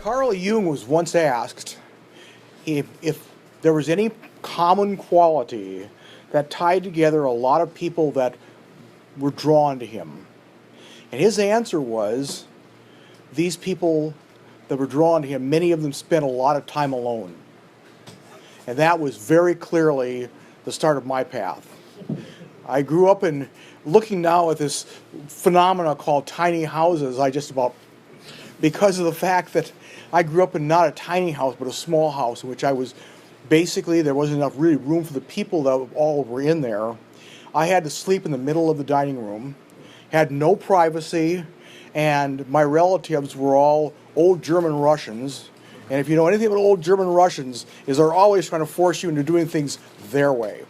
Carl Jung was once asked if there was any common quality that tied together a lot of people that were drawn to him. And his answer was, these people that were drawn to him, many of them spent a lot of time alone. And that was very clearly the start of my path. I grew up in, looking now at this phenomena called tiny houses, because of the fact that I grew up in not a tiny house, but a small house, in which I was, basically there wasn't enough really room for the people that all were in there. I had to sleep in the middle of the dining room, had no privacy, and my relatives were all old German Russians. And if you know anything about old German Russians, is they're always trying to force you into doing things their way.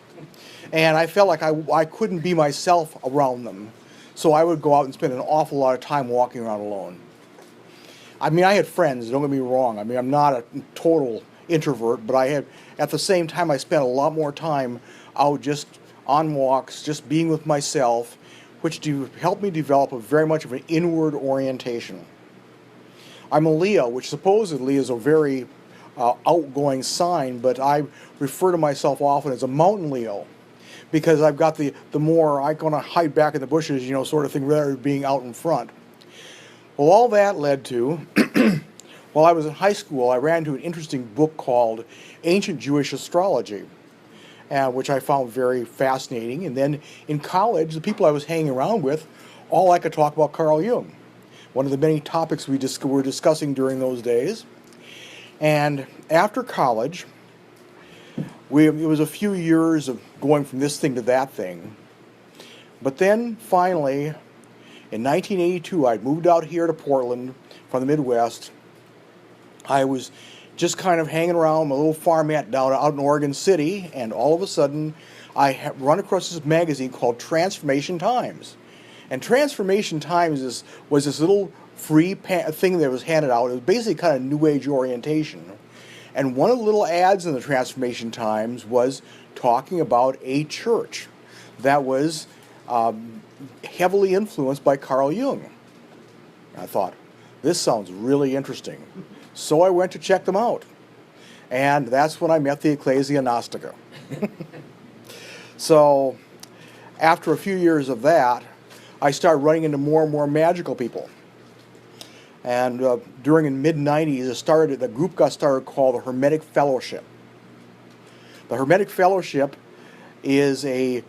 And I felt like I couldn't be myself around them. So I would go out and spend an awful lot of time walking around alone. I mean, I had friends, don't get me wrong. I mean, I'm not a total introvert, but at the same time, I spent a lot more time out just on walks, just being with myself, which helped me develop very much of an inward orientation. I'm a Leo, which supposedly is a very outgoing sign, but I refer to myself often as a mountain Leo, because I've got the more I'm going to hide back in the bushes, sort of thing, rather than being out in front. Well, all that led to, while I was in high school, I ran into an interesting book called Ancient Jewish Astrology, which I found very fascinating. And then in college, the people I was hanging around with, all I could talk about Carl Jung, one of the many topics we were discussing during those days. And after college, it was a few years of going from this thing to that thing. But then finally, in 1982, I'd moved out here to Portland from the Midwest. I was just kind of hanging around my little farmette out in Oregon City, and all of a sudden, I run across this magazine called Transformation Times. And Transformation Times was this little free thing that was handed out. It was basically kind of New Age orientation. And one of the little ads in the Transformation Times was talking about a church that was heavily influenced by Carl Jung. I thought, this sounds really interesting. So I went to check them out. And that's when I met the Ecclesia Gnostica. So after a few years of that, I started running into more and more magical people. And during the mid-90s, the group got started called the Hermetic Fellowship. The Hermetic Fellowship is a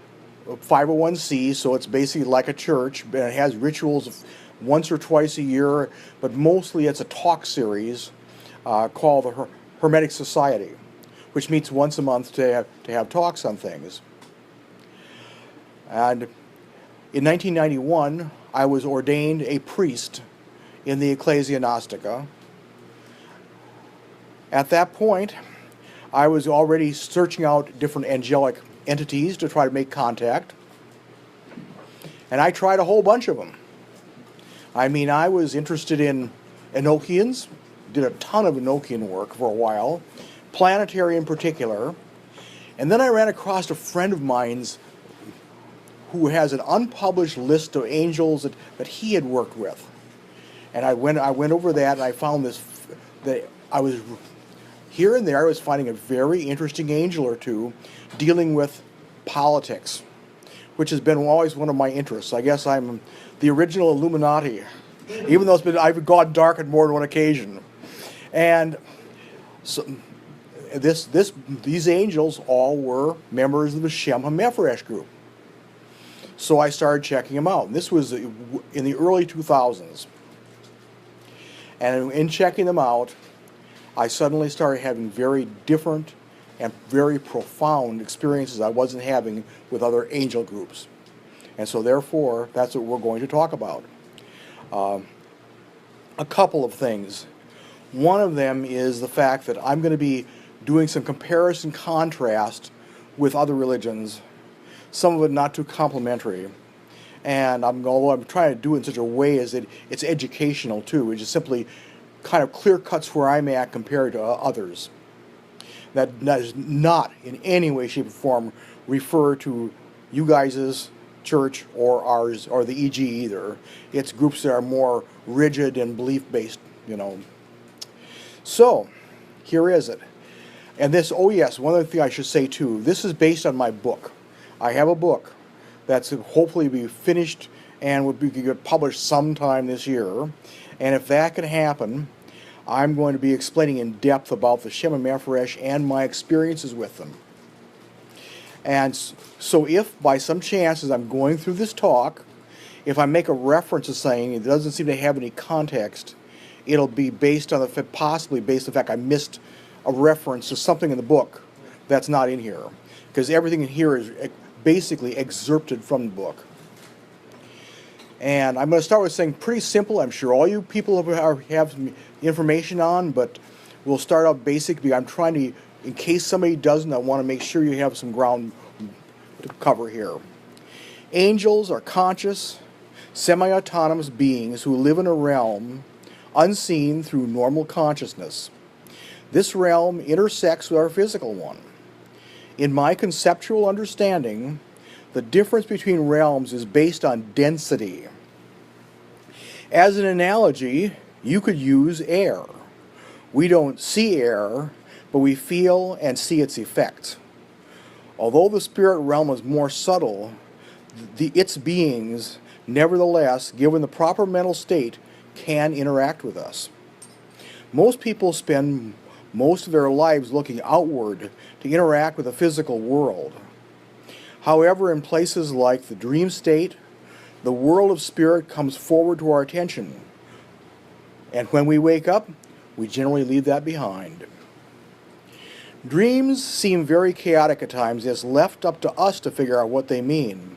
501c, so it's basically like a church, and it has rituals once or twice a year, but mostly it's a talk series called the Hermetic Society, which meets once a month to have talks on things. And in 1991, I was ordained a priest in the Ecclesia Gnostica. At that point, I was already searching out different angelic entities to try to make contact. And I tried a whole bunch of them. I mean, I was interested in Enochians, did a ton of Enochian work for a while, planetary in particular. And then I ran across a friend of mine's who has an unpublished list of angels that he had worked with. And I went over that, and I found that I was, here and there, I was finding a very interesting angel or two dealing with politics, which has been always one of my interests. I guess I'm the original Illuminati, even though I've gone dark on more than one occasion. And so these angels all were members of the Shem HaMemphorash group. So I started checking them out. And this was in the early 2000s. And in checking them out, I suddenly started having very different and very profound experiences I wasn't having with other angel groups. And so therefore, that's what we're going to talk about. A couple of things. One of them is the fact that I'm going to be doing some comparison contrast with other religions, some of it not too complimentary. And although I'm trying to do it in such a way as it's educational too, it just simply kind of clear cuts where I'm at compared to others. That does not in any way, shape, or form refer to you guys' church or ours or the EG either. It's groups that are more rigid and belief-based, So, here is it. And this, oh yes, one other thing I should say too, this is based on my book. I have a book that's hopefully be finished and will be published sometime this year. And if that can happen, I'm going to be explaining in depth about the Shem HaMemphorash and my experiences with them. And so if by some chances I'm going through this talk, if I make a reference to saying it doesn't seem to have any context, it'll be based on the possibly based on the fact I missed a reference to something in the book that's not in here, because everything in here is basically excerpted from the book. And I'm going to start with saying pretty simple. I'm sure all you people have some information on, but we'll start out basic because I'm trying to, in case somebody doesn't, I want to make sure you have some ground to cover here. Angels are conscious, semi-autonomous beings who live in a realm unseen through normal consciousness. This realm intersects with our physical one. In my conceptual understanding, the difference between realms is based on density. As an analogy, you could use air. We don't see air, but we feel and see its effects. Although the spirit realm is more subtle, its beings, nevertheless, given the proper mental state, can interact with us. Most people spend most of their lives looking outward to interact with the physical world. However, in places like the dream state, the world of spirit comes forward to our attention. And when we wake up, we generally leave that behind. Dreams seem very chaotic at times, as left up to us to figure out what they mean.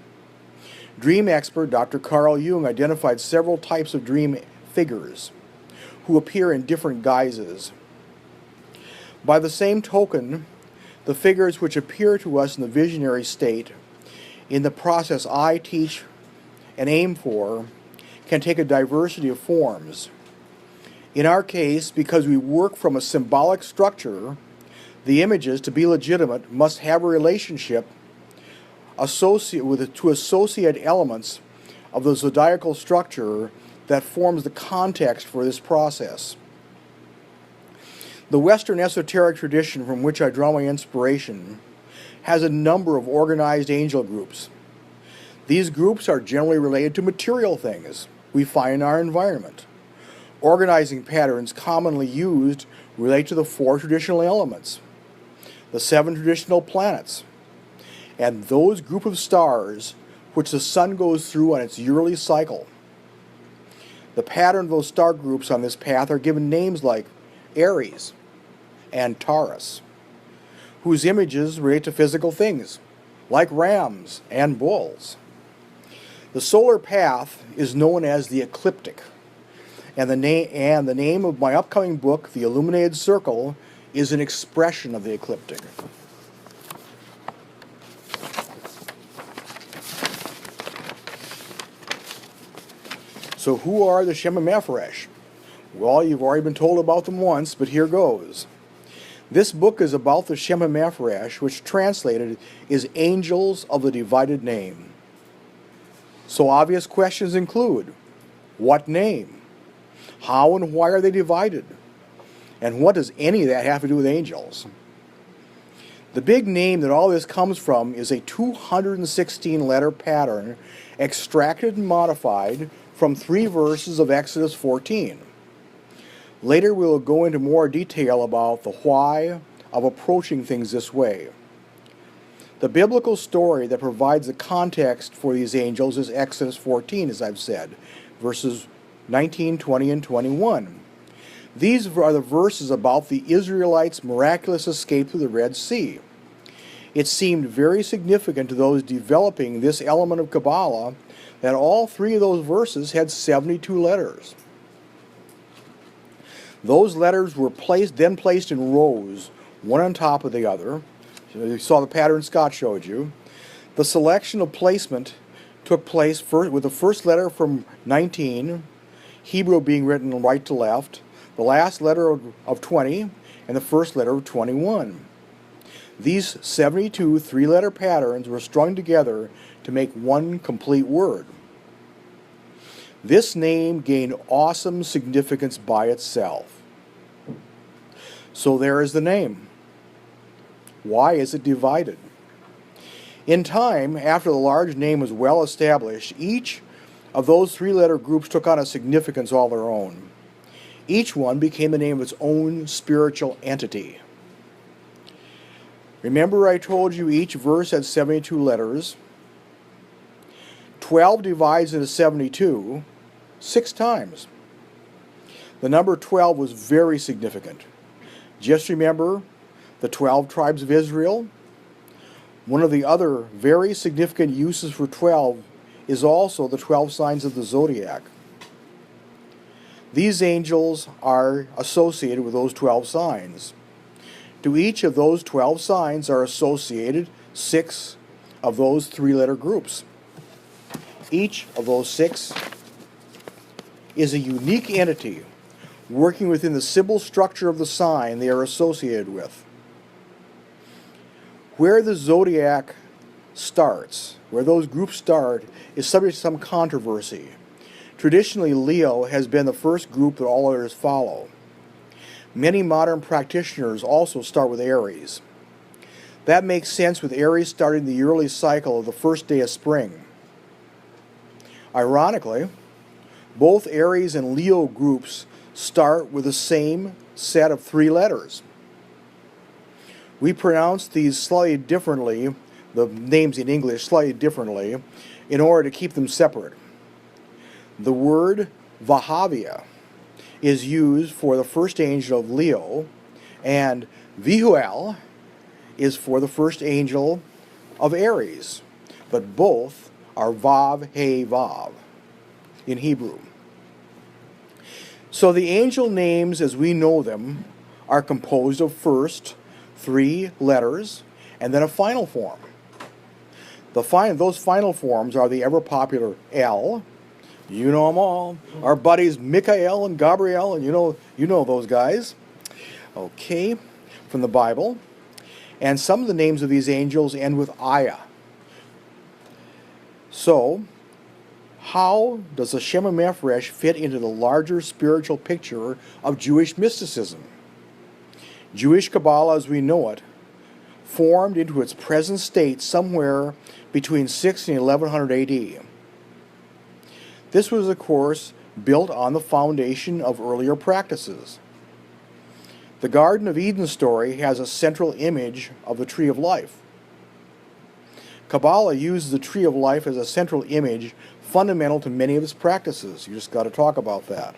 Dream expert Dr. Carl Jung identified several types of dream figures who appear in different guises. By the same token, the figures which appear to us in the visionary state, in the process I teach and aim for, can take a diversity of forms. In our case, because we work from a symbolic structure, the images, to be legitimate, must have a relationship to associate elements of the zodiacal structure that forms the context for this process. The Western Esoteric Tradition, from which I draw my inspiration, has a number of organized angel groups. These groups are generally related to material things we find in our environment. Organizing patterns commonly used relate to the 4 traditional elements, the 7 traditional planets, and those group of stars which the sun goes through on its yearly cycle. The pattern of those star groups on this path are given names like Aries and Taurus, whose images relate to physical things, like rams and bulls. The solar path is known as the ecliptic, and the name of my upcoming book, The Illuminated Circle, is an expression of the ecliptic. So who are the Shem HaMemphorash? Well, you've already been told about them once, but here goes. This book is about the Shem HaMemphorash, which translated is Angels of the Divided Name. So obvious questions include, what name? How and why are they divided? And what does any of that have to do with angels? The big name that all this comes from is a 216-letter pattern extracted and modified from 3 verses of Exodus 14. Later we will go into more detail about the why of approaching things this way. The biblical story that provides the context for these angels is Exodus 14, as I've said, verses 19, 20, and 21. These are the verses about the Israelites' miraculous escape through the Red Sea. It seemed very significant to those developing this element of Kabbalah that all 3 of those verses had 72 letters. Those letters were then placed in rows, one on top of the other. You saw the pattern Scott showed you. The selection of placement took place with the first letter from 19, Hebrew being written right to left, the last letter of 20, and the first letter of 21. These 72 3-letter patterns were strung together to make one complete word. This name gained awesome significance by itself. So there is the name. Why is it divided? In time, after the large name was well established, each of those three-letter groups took on a significance all their own. Each one became the name of its own spiritual entity. Remember I told you each verse had 72 letters. 12 divides into 72 6 times. The number 12 was very significant. Just remember the 12 tribes of Israel. One of the other very significant uses for 12 is also the 12 signs of the Zodiac. These angels are associated with those 12 signs. To each of those 12 signs are associated 6 of those three-letter groups. Each of those 6 is a unique entity working within the symbol structure of the sign they are associated with. Where the Zodiac starts, where those groups start, is subject to some controversy. Traditionally, Leo has been the first group that all others follow. Many modern practitioners also start with Aries. That makes sense with Aries starting the yearly cycle of the first day of spring. Ironically, both Aries and Leo groups start with the same set of 3 letters. We pronounce these slightly differently, the names in English slightly differently, in order to keep them separate. The word Vahavia is used for the first angel of Leo, and Vihuel is for the first angel of Aries, but both are Vav, He, Vav in Hebrew. So the angel names as we know them are composed of first 3 letters and then a final form. Those final forms are the ever-popular El. You know them all. Our buddies Michael and Gabriel, and you know those guys. Okay, from the Bible. And some of the names of these angels end with Aya. So, how does the Shem HaMemphorash fit into the larger spiritual picture of Jewish mysticism? Jewish Kabbalah as we know it formed into its present state somewhere between 6 and 1100 AD. This was, of course, built on the foundation of earlier practices. The Garden of Eden story has a central image of the Tree of Life. Kabbalah uses the Tree of Life as a central image fundamental to many of its practices. You just got to talk about that.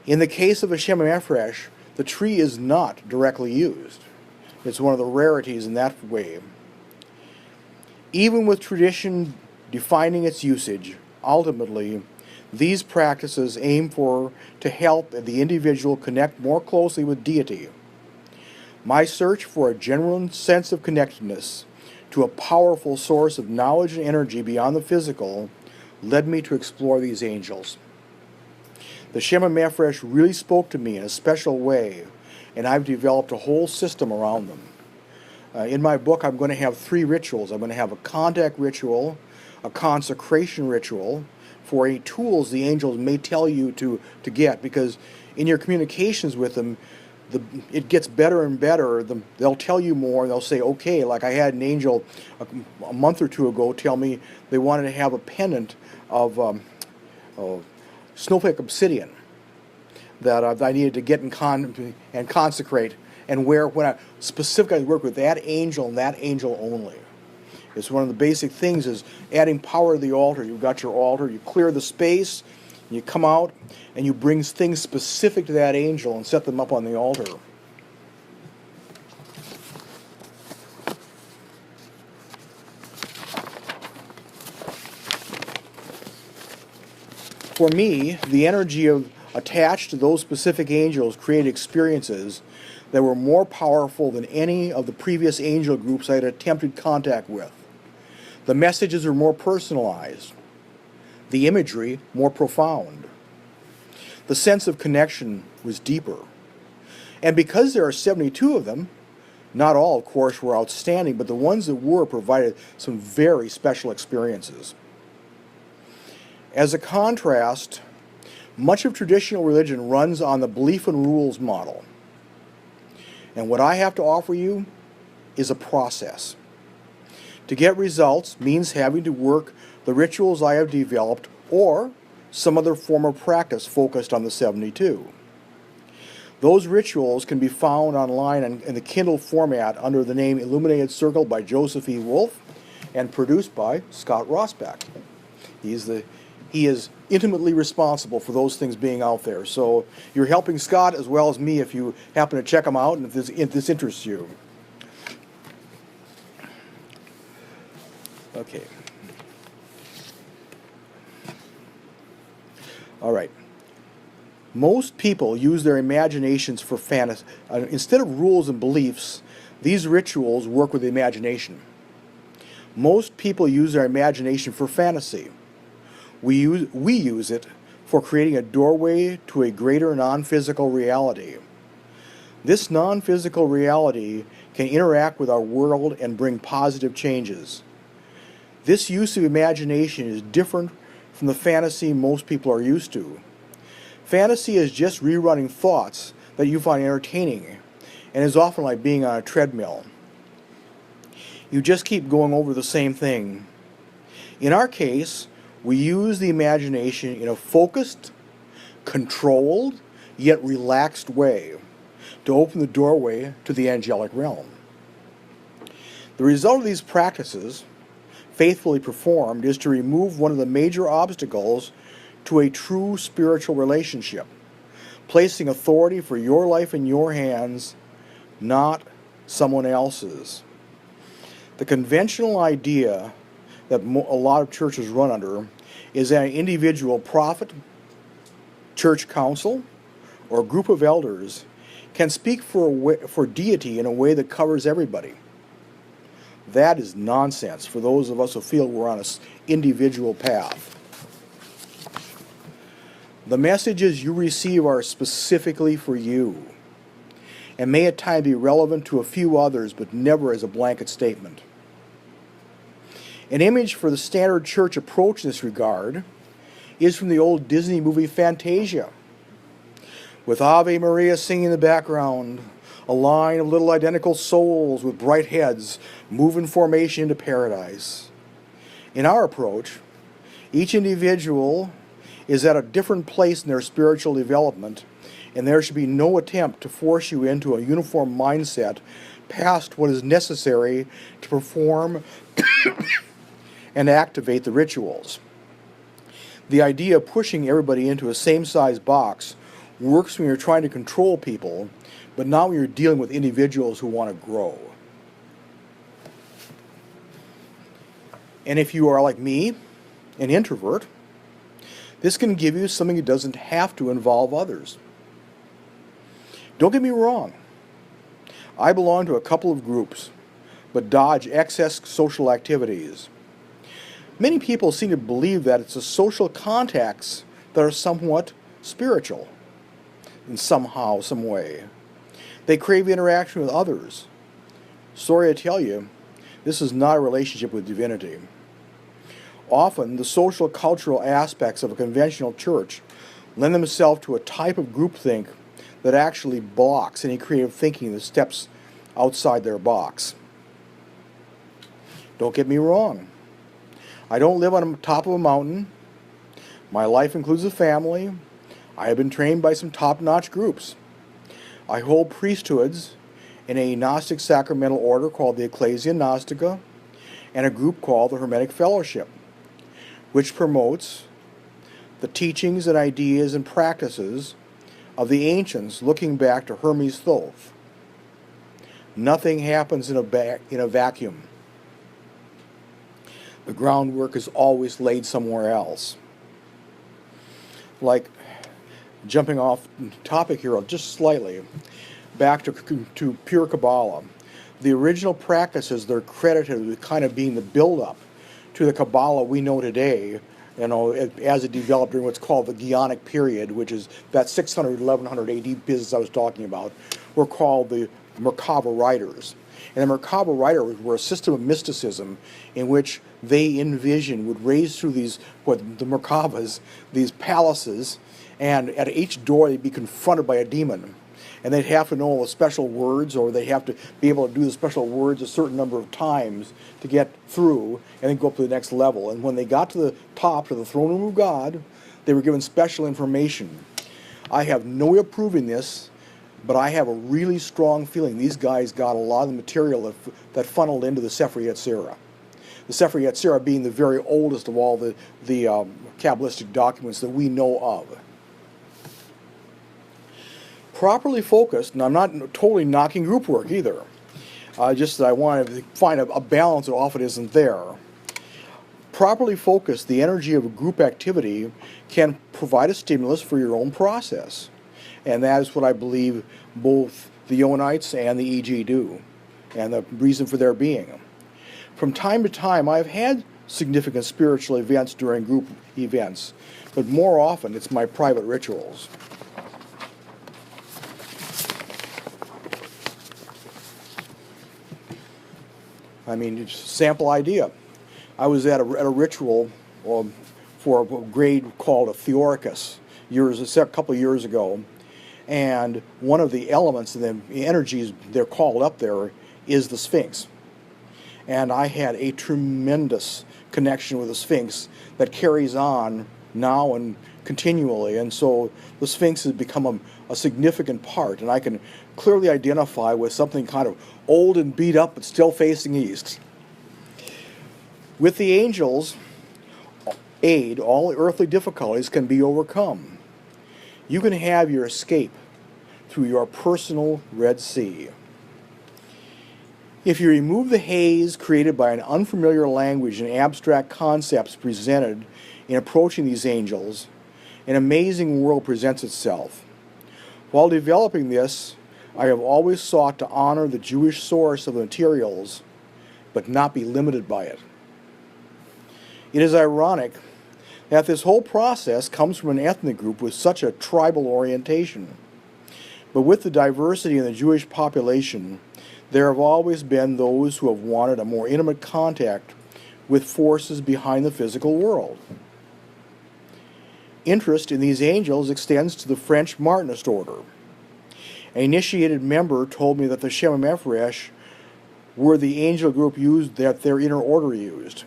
In the case of a Shem HaMemphorash, the tree is not directly used. It's one of the rarities in that way. Even with tradition defining its usage, ultimately, these practices aim to help the individual connect more closely with deity. My search for a genuine sense of connectedness to a powerful source of knowledge and energy beyond the physical led me to explore these angels. The Shem HaMemphorash really spoke to me in a special way, and I've developed a whole system around them. In my book, I'm going to have 3 rituals. I'm going to have a contact ritual, a consecration ritual, for any tools the angels may tell you to get, because in your communications with them, it gets better and better. They'll tell you more, and they'll say, okay, like I had an angel a month or 2 ago tell me they wanted to have a pendant of snowflake obsidian that I needed to get and consecrate and wear when I specifically work with that angel and that angel only. It's one of the basic things is adding power to the altar. You've got your altar, you clear the space, and you come out and you bring things specific to that angel and set them up on the altar. For me, the energy attached to those specific angels created experiences that were more powerful than any of the previous angel groups I had attempted contact with. The messages were more personalized, the imagery more profound. The sense of connection was deeper. And because there are 72 of them, not all, of course, were outstanding, but the ones that were provided some very special experiences. As a contrast, much of traditional religion runs on the belief and rules model. And what I have to offer you is a process. To get results means having to work the rituals I have developed or some other form of practice focused on the 72. Those rituals can be found online in the Kindle format under the name Illuminated Circle by Joseph E. Wolfe and produced by Scott Rosbach. He is intimately responsible for those things being out there. So you're helping Scott as well as me if you happen to check them out and if this interests you. Okay. All right. Most people use their imaginations for fantasy. Instead of rules and beliefs, these rituals work with the imagination. Most people use their imagination for fantasy. We use it for creating a doorway to a greater non-physical reality. This non-physical reality can interact with our world and bring positive changes. This use of imagination is different from the fantasy most people are used to. Fantasy is just rerunning thoughts that you find entertaining and is often like being on a treadmill. You just keep going over the same thing. In our case, we use the imagination in a focused, controlled, yet relaxed way to open the doorway to the angelic realm. The result of these practices, faithfully performed, is to remove one of the major obstacles to a true spiritual relationship, placing authority for your life in your hands, not someone else's. The conventional idea that a lot of churches run under is that an individual prophet, church council, or group of elders can speak for deity in a way that covers everybody. That is nonsense for those of us who feel we're on an individual path. The messages you receive are specifically for you, and may at times be relevant to a few others, but never as a blanket statement. An image for the standard church approach in this regard is from the old Disney movie Fantasia, with Ave Maria singing in the background, a line of little identical souls with bright heads move in formation into paradise. In our approach, each individual is at a different place in their spiritual development, and there should be no attempt to force you into a uniform mindset past what is necessary to perform and activate the rituals. The idea of pushing everybody into a same-size box works when you're trying to control people, but not when you're dealing with individuals who want to grow. And if you are like me, an introvert, this can give you something that doesn't have to involve others. Don't get me wrong. I belong to a couple of groups, but dodge excess social activities. Many people seem to believe that it's the social contacts that are somewhat spiritual in somehow, some way. They crave interaction with others. Sorry to tell you, this is not a relationship with divinity. Often, the social cultural aspects of a conventional church lend themselves to a type of groupthink that actually blocks any creative thinking that steps outside their box. Don't get me wrong. I don't live on the top of a mountain. My life includes a family. I have been trained by some top-notch groups. I hold priesthoods in a Gnostic sacramental order called the Ecclesia Gnostica and a group called the Hermetic Fellowship, which promotes the teachings and ideas and practices of the ancients looking back to Hermes Thoth. Nothing happens in a vacuum. The groundwork is always laid somewhere else. Like, jumping off topic here just slightly, back to pure Kabbalah. The original practices, they're credited with kind of being the build-up to the Kabbalah we know today, as it developed during what's called the Geonic period, which is that 600, 1100 AD business I was talking about, were called the Merkaba writers. And the Merkaba writers were a system of mysticism in which they envisioned would raise through the Merkabas, these palaces, and at each door they'd be confronted by a demon. And they'd have to know the special words, or they'd have to be able to do the special words a certain number of times to get through and then go up to the next level. And when they got to the top, to the throne room of God, they were given special information. I have no way of proving this, but I have a really strong feeling these guys got a lot of the material that funneled into the Sefer Yetzirah. The Sefer Yetzirah being the very oldest of all the Kabbalistic documents that we know of. Properly focused, and I'm not totally knocking group work either, just that I want to find a balance that often isn't there. Properly focused, the energy of a group activity can provide a stimulus for your own process. And that is what I believe both the Johannite and the Iead do, and the reason for their being. From time to time, I've had significant spiritual events during group events, but more often it's my private rituals. I mean, just sample idea. I was at a ritual for a grade called a Theoricus a couple of years ago, and one of the elements and the energies they're called up there is the Sphinx. And I had a tremendous connection with the Sphinx that carries on now and continually, and so the Sphinx has become a significant part, and I can clearly identify with something kind of old and beat up but still facing east. With the angels' aid, all earthly difficulties can be overcome. You can have your escape through your personal Red Sea. If you remove the haze created by an unfamiliar language and abstract concepts presented in approaching these angels, an amazing world presents itself. While developing this, I have always sought to honor the Jewish source of the materials, but not be limited by it. It is ironic that this whole process comes from an ethnic group with such a tribal orientation. But with the diversity in the Jewish population, there have always been those who have wanted a more intimate contact with forces behind the physical world. Interest in these angels extends to the French Martinist order. An initiated member told me that the Shem HaMemphorash were the angel group that their inner order used.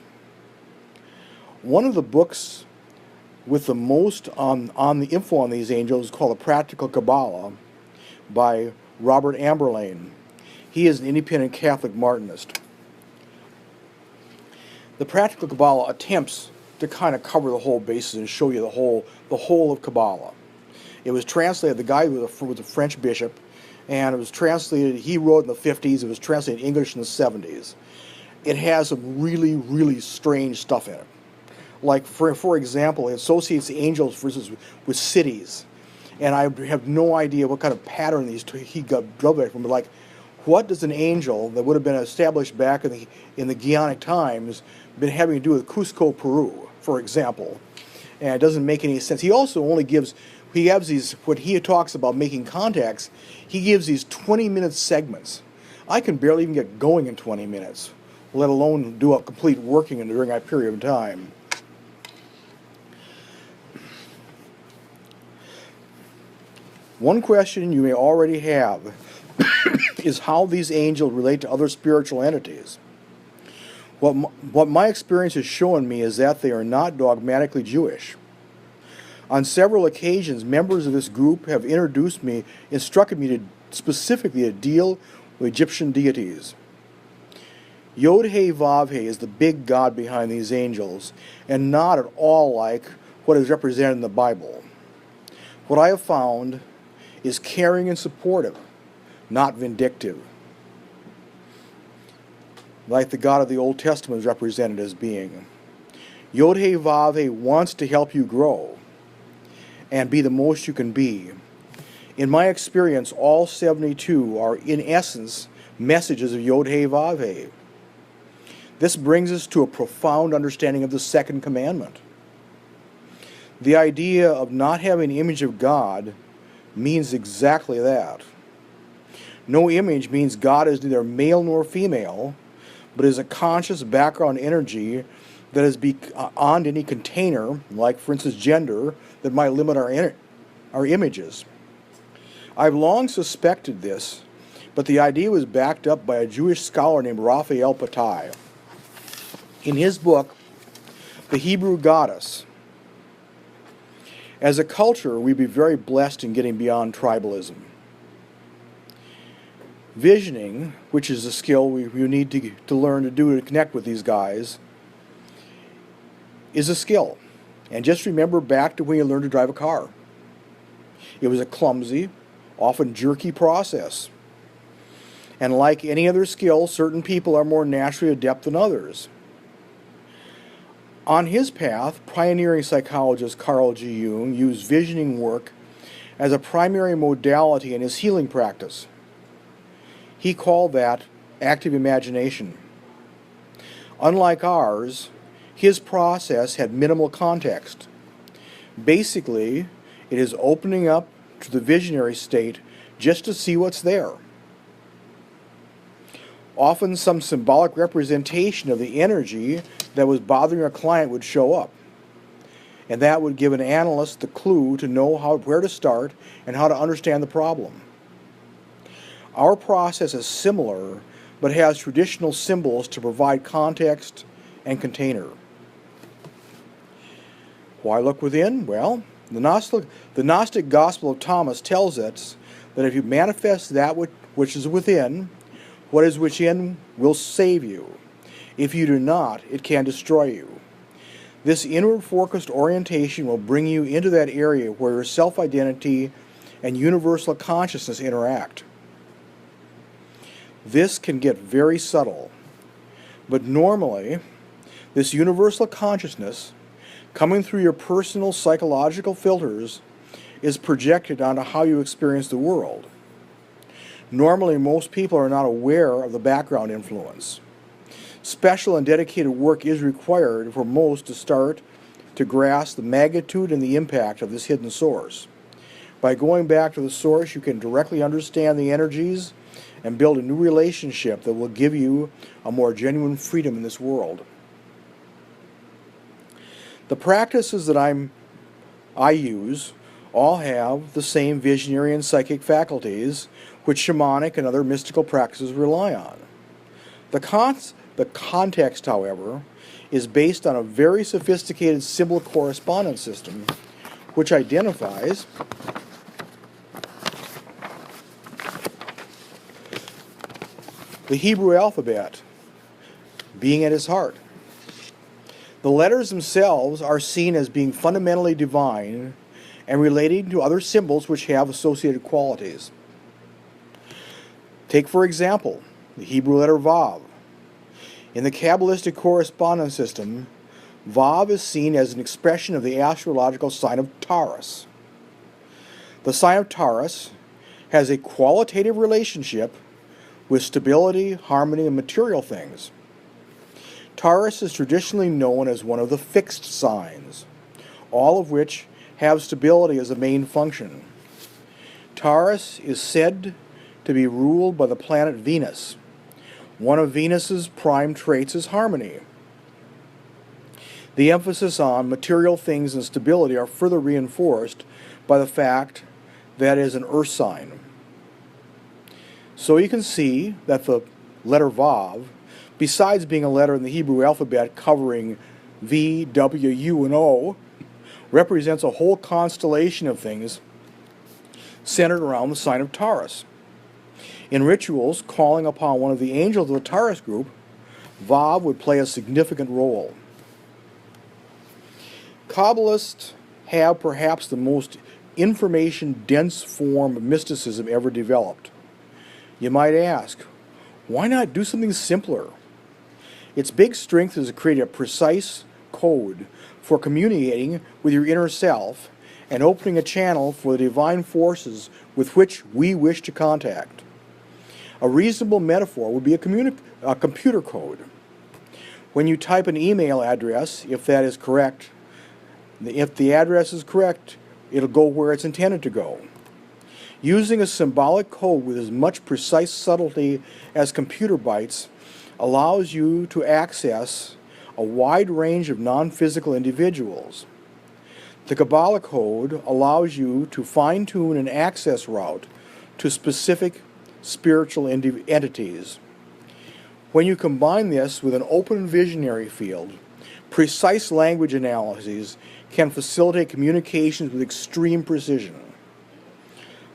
One of the books with the most on the info on these angels is called The Practical Kabbalah by Robert Amberlane. He is an independent Catholic Martinist. The Practical Kabbalah attempts to kind of cover the whole basis and show you the whole of Kabbalah. It was translated, the guy was a French bishop, and it was translated, he wrote in the 50s, it was translated in English in the 70s. It has some really, really strange stuff in it. Like, for example, it associates the angels with cities. And I have no idea what kind of pattern he got drubbed from, but like, what does an angel that would have been established back in the Guianic times been having to do with Cusco, Peru, for example? And it doesn't make any sense. He also only gives these, when he talks about making contacts, he gives these 20-minute segments. I can barely even get going in 20 minutes, let alone do a complete working during that period of time. One question you may already have is how these angels relate to other spiritual entities. What my experience has shown me is that they are not dogmatically Jewish. On several occasions, members of this group have instructed me specifically to deal with Egyptian deities. Yod-Heh-Vav-Heh is the big god behind these angels, and not at all like what is represented in the Bible. What I have found is caring and supportive, not vindictive, like the God of the Old Testament is represented as being. Yod-Heh-Vav-Heh wants to help you grow and be the most you can be. In my experience, all 72 are in essence messages of Yod-Heh-Vav-Heh. This brings us to a profound understanding of the second commandment. The idea of not having an image of God means exactly that. No image means God is neither male nor female, but is a conscious background energy that is beyond any container, like, for instance, gender, that might limit our images. I've long suspected this, but the idea was backed up by a Jewish scholar named Raphael Patai. In his book, The Hebrew Goddess, as a culture, we'd be very blessed in getting beyond tribalism. Visioning, which is a skill we need to learn to do to connect with these guys, is a skill. And just remember back to when you learned to drive a car. It was a clumsy, often jerky process. And like any other skill, certain people are more naturally adept than others. On his path, pioneering psychologist Carl G. Jung used visioning work as a primary modality in his healing practice. He called that active imagination. Unlike ours, his process had minimal context. Basically, it is opening up to the visionary state just to see what's there. Often some symbolic representation of the energy that was bothering a client would show up. And that would give an analyst the clue to know where to start and how to understand the problem. Our process is similar, but has traditional symbols to provide context and container. Why look within? Well, the Gnostic Gospel of Thomas tells us that if you manifest that which is within, what is within will save you. If you do not, it can destroy you. This inward-focused orientation will bring you into that area where your self-identity and universal consciousness interact. This can get very subtle, but normally, this universal consciousness, coming through your personal psychological filters, is projected onto how you experience the world. Normally, most people are not aware of the background influence. Special and dedicated work is required for most to start to grasp the magnitude and the impact of this hidden source. By going back to the source, you can directly understand the energies and build a new relationship that will give you a more genuine freedom in this world. The practices that I use all have the same visionary and psychic faculties which shamanic and other mystical practices rely on. The context, however, is based on a very sophisticated symbol correspondence system which identifies the Hebrew alphabet being at its heart. The letters themselves are seen as being fundamentally divine and relating to other symbols which have associated qualities. Take, for example, the Hebrew letter Vav. In the Kabbalistic correspondence system, Vav is seen as an expression of the astrological sign of Taurus. The sign of Taurus has a qualitative relationship with stability, harmony, and material things. Taurus is traditionally known as one of the fixed signs, all of which have stability as a main function. Taurus is said to be ruled by the planet Venus. One of Venus's prime traits is harmony. The emphasis on material things and stability are further reinforced by the fact that it is an earth sign. So you can see that the letter Vav, besides being a letter in the Hebrew alphabet covering V, W, U, and O, represents a whole constellation of things centered around the sign of Taurus. In rituals calling upon one of the angels of the Taurus group, Vav would play a significant role. Kabbalists have perhaps the most information-dense form of mysticism ever developed. You might ask, why not do something simpler? Its big strength is to create a precise code for communicating with your inner self and opening a channel for the divine forces with which we wish to contact. A reasonable metaphor would be a computer code. When you type an email address, if that is correct, if the address is correct, it'll go where it's intended to go. Using a symbolic code with as much precise subtlety as computer bytes allows you to access a wide range of non-physical individuals. The Kabbalah code allows you to fine-tune an access route to specific spiritual entities. When you combine this with an open visionary field, precise language analyses can facilitate communications with extreme precision.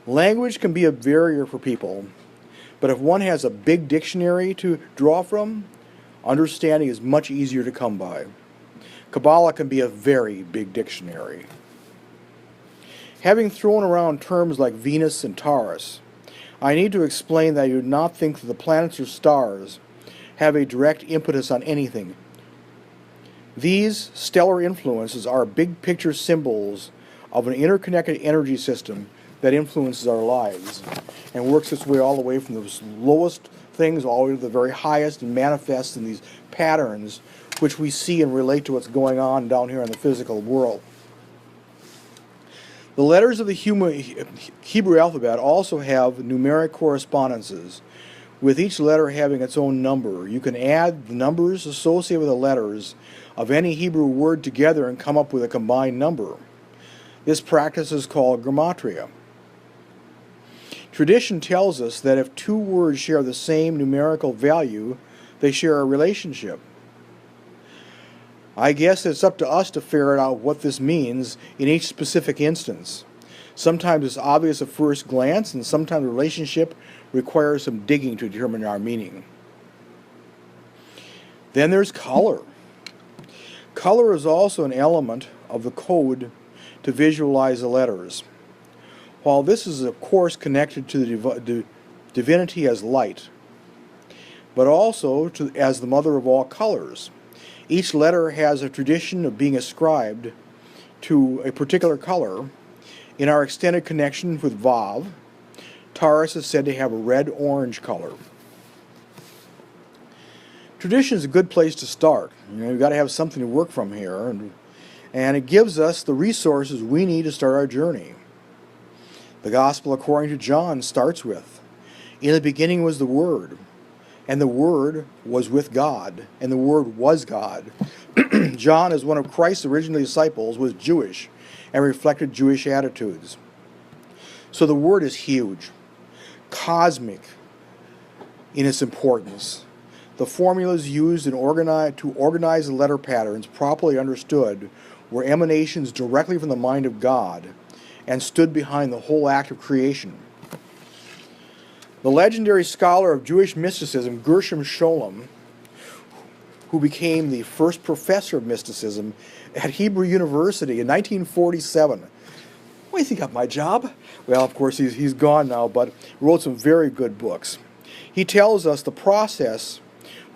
Language can be a barrier for people, but if one has a big dictionary to draw from, understanding is much easier to come by. Kabbalah can be a very big dictionary. Having thrown around terms like Venus and Taurus, I need to explain that I do not think that the planets or stars have a direct impetus on anything. These stellar influences are big picture symbols of an interconnected energy system that influences our lives and works its way all the way from the lowest things all the way to the very highest and manifests in these patterns which we see and relate to what's going on down here in the physical world. The letters of the Hebrew alphabet also have numeric correspondences, with each letter having its own number. You can add the numbers associated with the letters of any Hebrew word together and come up with a combined number. This practice is called gematria. Tradition tells us that if two words share the same numerical value, they share a relationship. I guess it's up to us to figure out what this means in each specific instance. Sometimes it's obvious at first glance, and sometimes the relationship requires some digging to determine our meaning. Then there's color. Color is also an element of the code to visualize the letters. While this is of course connected to the divinity as light, but also as the mother of all colors. Each letter has a tradition of being ascribed to a particular color. In our extended connection with Vav, Taurus is said to have a red-orange color. Tradition is a good place to start. You've got to have something to work from here, and it gives us the resources we need to start our journey. The Gospel according to John starts with, "In the beginning was the Word, and the Word was with God, and the Word was God." John, as one of Christ's original disciples, was Jewish and reflected Jewish attitudes. So the Word is huge, cosmic in its importance. The formulas used to organize the letter patterns, properly understood, were emanations directly from the mind of God and stood behind the whole act of creation. The legendary scholar of Jewish mysticism, Gershom Scholem, who became the first professor of mysticism at Hebrew University in 1947. What do you think of my job? Well, of course, he's gone now, but wrote some very good books. He tells us the process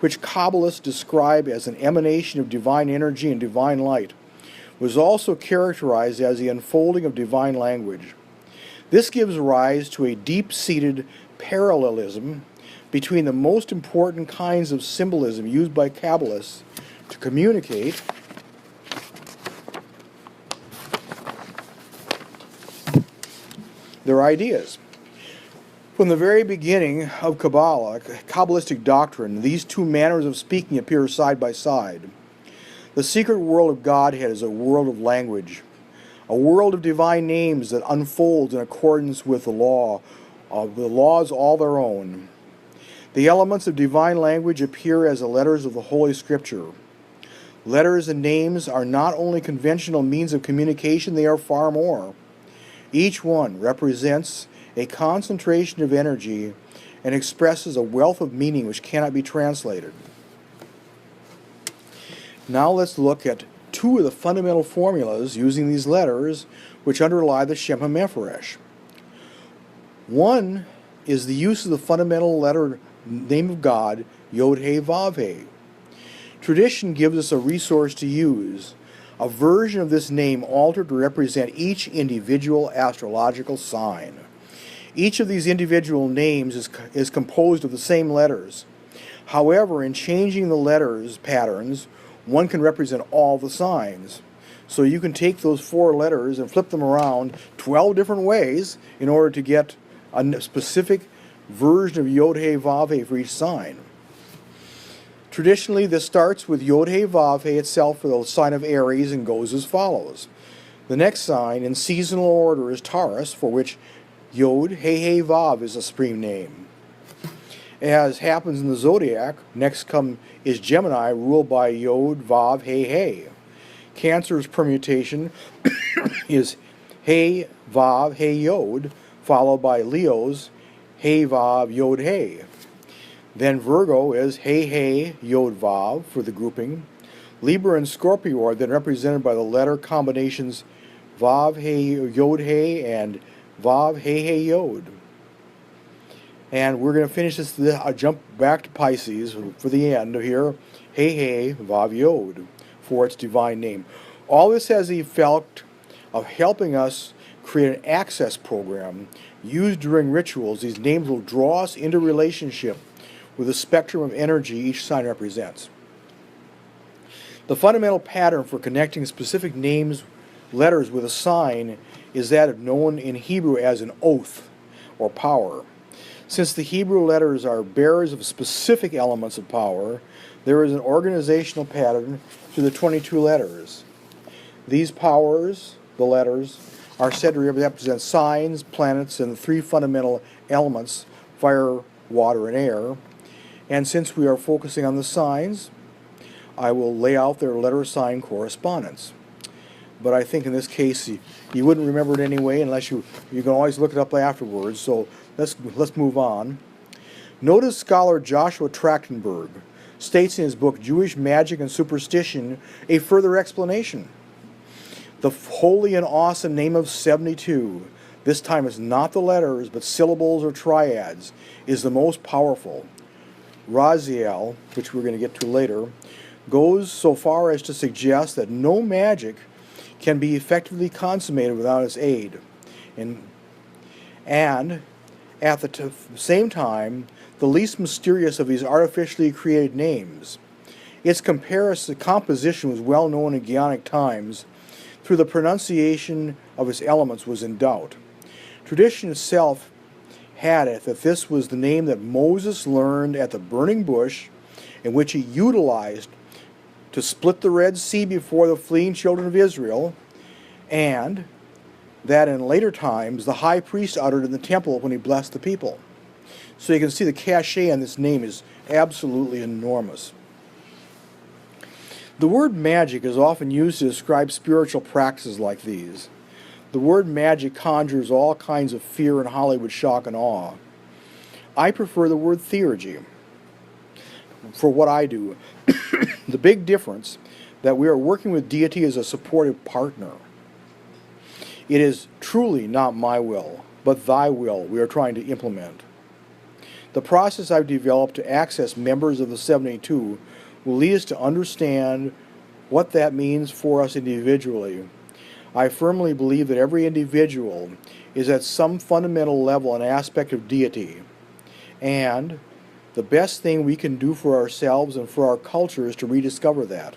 which Kabbalists describe as an emanation of divine energy and divine light was also characterized as the unfolding of divine language. This gives rise to a deep-seated parallelism between the most important kinds of symbolism used by Kabbalists to communicate their ideas. From the very beginning of Kabbalah, Kabbalistic doctrine, these two manners of speaking appear side by side. The secret world of Godhead is a world of language, a world of divine names that unfolds in accordance with the law, the laws all their own. The elements of divine language appear as the letters of the Holy Scripture. Letters and names are not only conventional means of communication, they are far more. Each one represents a concentration of energy and expresses a wealth of meaning which cannot be translated. Now let's look at two of the fundamental formulas using these letters which underlie the Shem HaMemphorash. One is the use of the fundamental letter name of God, Yod-He-Vav-He. Tradition gives us a resource to use, a version of this name altered to represent each individual astrological sign. Each of these individual names is composed of the same letters. However, in changing the letters patterns, one can represent all the signs. So you can take those four letters and flip them around 12 different ways in order to get a specific version of Yod-He-Vav-He for each sign. Traditionally, this starts with Yod-He-Vav-He itself for the sign of Aries and goes as follows. The next sign in seasonal order is Taurus, for which Yod, He He Vav is a supreme name. As happens in the Zodiac, next is Gemini, ruled by Yod, Vav, He He. Cancer's permutation is He, Vav, He Yod, followed by Leo's He, Vav, Yod, He. Then Virgo is He, He, Yod, Vav for the grouping. Libra and Scorpio are then represented by the letter combinations Vav, He, Yod, He, and Vav, He, He, Yod. And we're going to finish this, I'll jump back to Pisces for the end here. He, He, Vav, Yod for its divine name. All this has the effect of helping us create an access program used during rituals. These names will draw us into relationship with the spectrum of energy each sign represents. The fundamental pattern for connecting specific letters with a sign is that known in Hebrew as an oath or power. Since the Hebrew letters are bearers of specific elements of power, there is an organizational pattern to the 22 letters. These powers, the letters, are said to represent signs, planets, and the three fundamental elements, fire, water, and air. And since we are focusing on the signs, I will lay out their letter-sign correspondence. But I think in this case, you wouldn't remember it anyway unless you can always look it up afterwards. So let's move on. Noted scholar Joshua Trachtenberg states in his book Jewish Magic and Superstition a further explanation. The holy and awesome name of 72, this time it's not the letters but syllables or triads, is the most powerful. Raziel, which we're going to get to later, goes so far as to suggest that no magic can be effectively consummated without its aid. And at the same time, the least mysterious of these artificially created names. Its composition was well known in Geonic times, through the pronunciation of its elements was in doubt. Tradition itself had it that this was the name that Moses learned at the burning bush, in which he utilized to split the Red Sea before the fleeing children of Israel, and that in later times the high priest uttered in the temple when he blessed the people. So you can see the cachet on this name is absolutely enormous. The word magic is often used to describe spiritual practices like these. The word magic conjures all kinds of fear and Hollywood shock and awe. I prefer the word theurgy for what I do. The big difference that we are working with deity as a supportive partner. It is truly not my will, but thy will we are trying to implement. The process I've developed to access members of the 72 will lead us to understand what that means for us individually. I firmly believe that every individual is at some fundamental level an aspect of deity, and the best thing we can do for ourselves and for our culture is to rediscover that.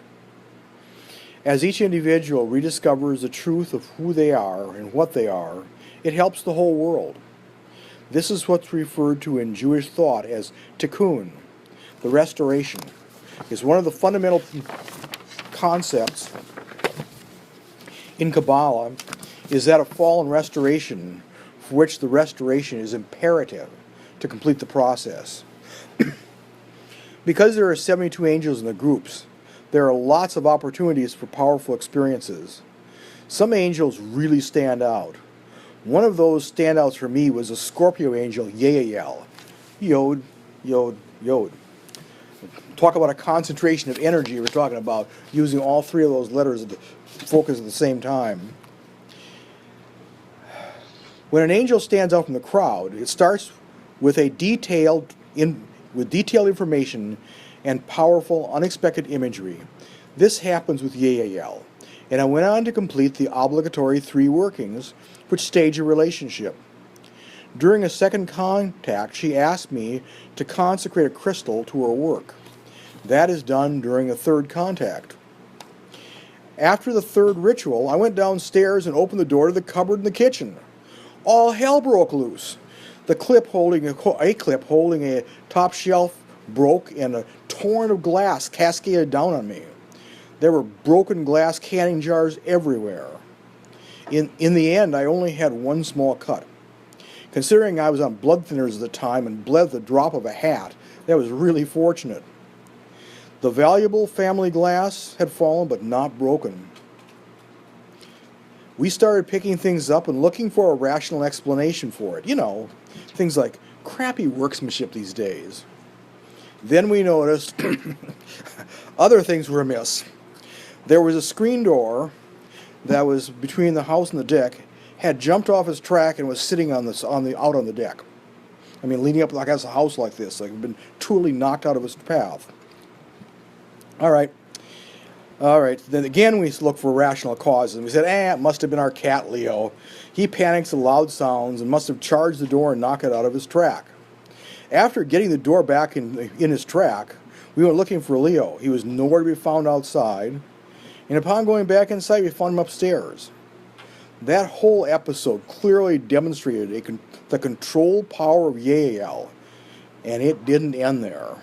As each individual rediscovers the truth of who they are and what they are, it helps the whole world. This is what's referred to in Jewish thought as tikkun, the restoration. It's one of the fundamental concepts in Kabbalah is that of fall and restoration, for which the restoration is imperative to complete the process. Because there are 72 angels in the groups, there are lots of opportunities for powerful experiences. Some angels really stand out. One of those standouts for me was the Scorpio angel, Yael. Yod, Yod, Yod. Talk about a concentration of energy we're talking about, using all three of those letters to focus at the same time. When an angel stands out from the crowd, it starts with detailed information and powerful, unexpected imagery. This happens with Yael, and I went on to complete the obligatory 3 workings, which stage a relationship. During a second contact, she asked me to consecrate a crystal to her work. That is done during the 3rd contact. After the 3rd ritual, I went downstairs and opened the door to the cupboard in the kitchen. All hell broke loose. A clip holding a top shelf broke, and a torrent of glass cascaded down on me. There were broken glass canning jars everywhere. In the end, I only had one small cut, Considering I was on blood thinners at the time and bled the drop of a hat, that was really fortunate. The valuable family glass had fallen but not broken. We started picking things up and looking for a rational explanation for it. You know, things like crappy workmanship these days. Then we noticed other things were amiss. There was a screen door that was between the house and the deck, had jumped off his track and was sitting out on the deck. I mean, leaning up like as a house like this, like been truly knocked out of his path. All right. Then again, we looked for rational causes. And we said, it must have been our cat, Leo. He panics at loud sounds and must have charged the door and knocked it out of his track. After getting the door back in his track, we went looking for Leo. He was nowhere to be found outside. And upon going back inside, we found him upstairs. That whole episode clearly demonstrated the control power of Iead, and it didn't end there.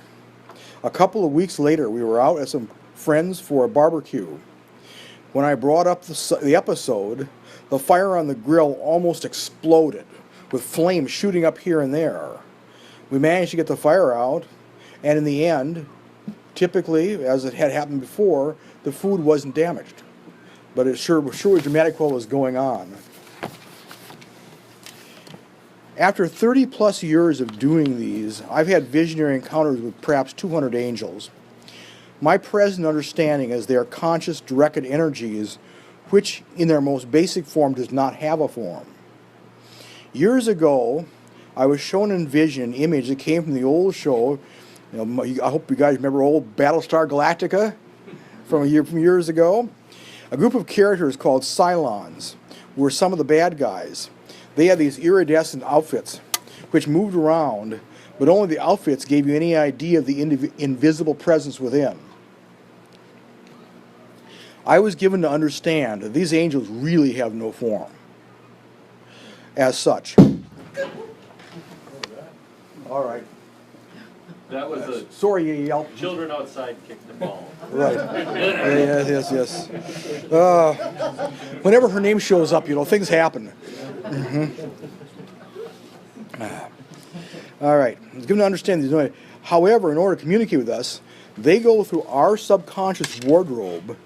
A couple of weeks later, we were out at some friends for a barbecue. When I brought up the episode, the fire on the grill almost exploded, with flames shooting up here and there. We managed to get the fire out, and in the end, typically, as it had happened before, the food wasn't damaged. But it sure was dramatic what was going on. After 30 plus years of doing these, I've had visionary encounters with perhaps 200 angels. My present understanding is they are conscious, directed energies, which in their most basic form does not have a form. Years ago, I was shown in vision an image that came from the old show. I hope you guys remember old Battlestar Galactica from years ago. A group of characters called Cylons were some of the bad guys. They had these iridescent outfits which moved around, but only the outfits gave you any idea of the invisible presence within. I was given to understand that these angels really have no form as such. All right. That was sorry, you yelped. Children outside kicked the ball. Right. Yes. Whenever her name shows up, things happen. All right. It's given to understand. However, in order to communicate with us, they go through our subconscious wardrobe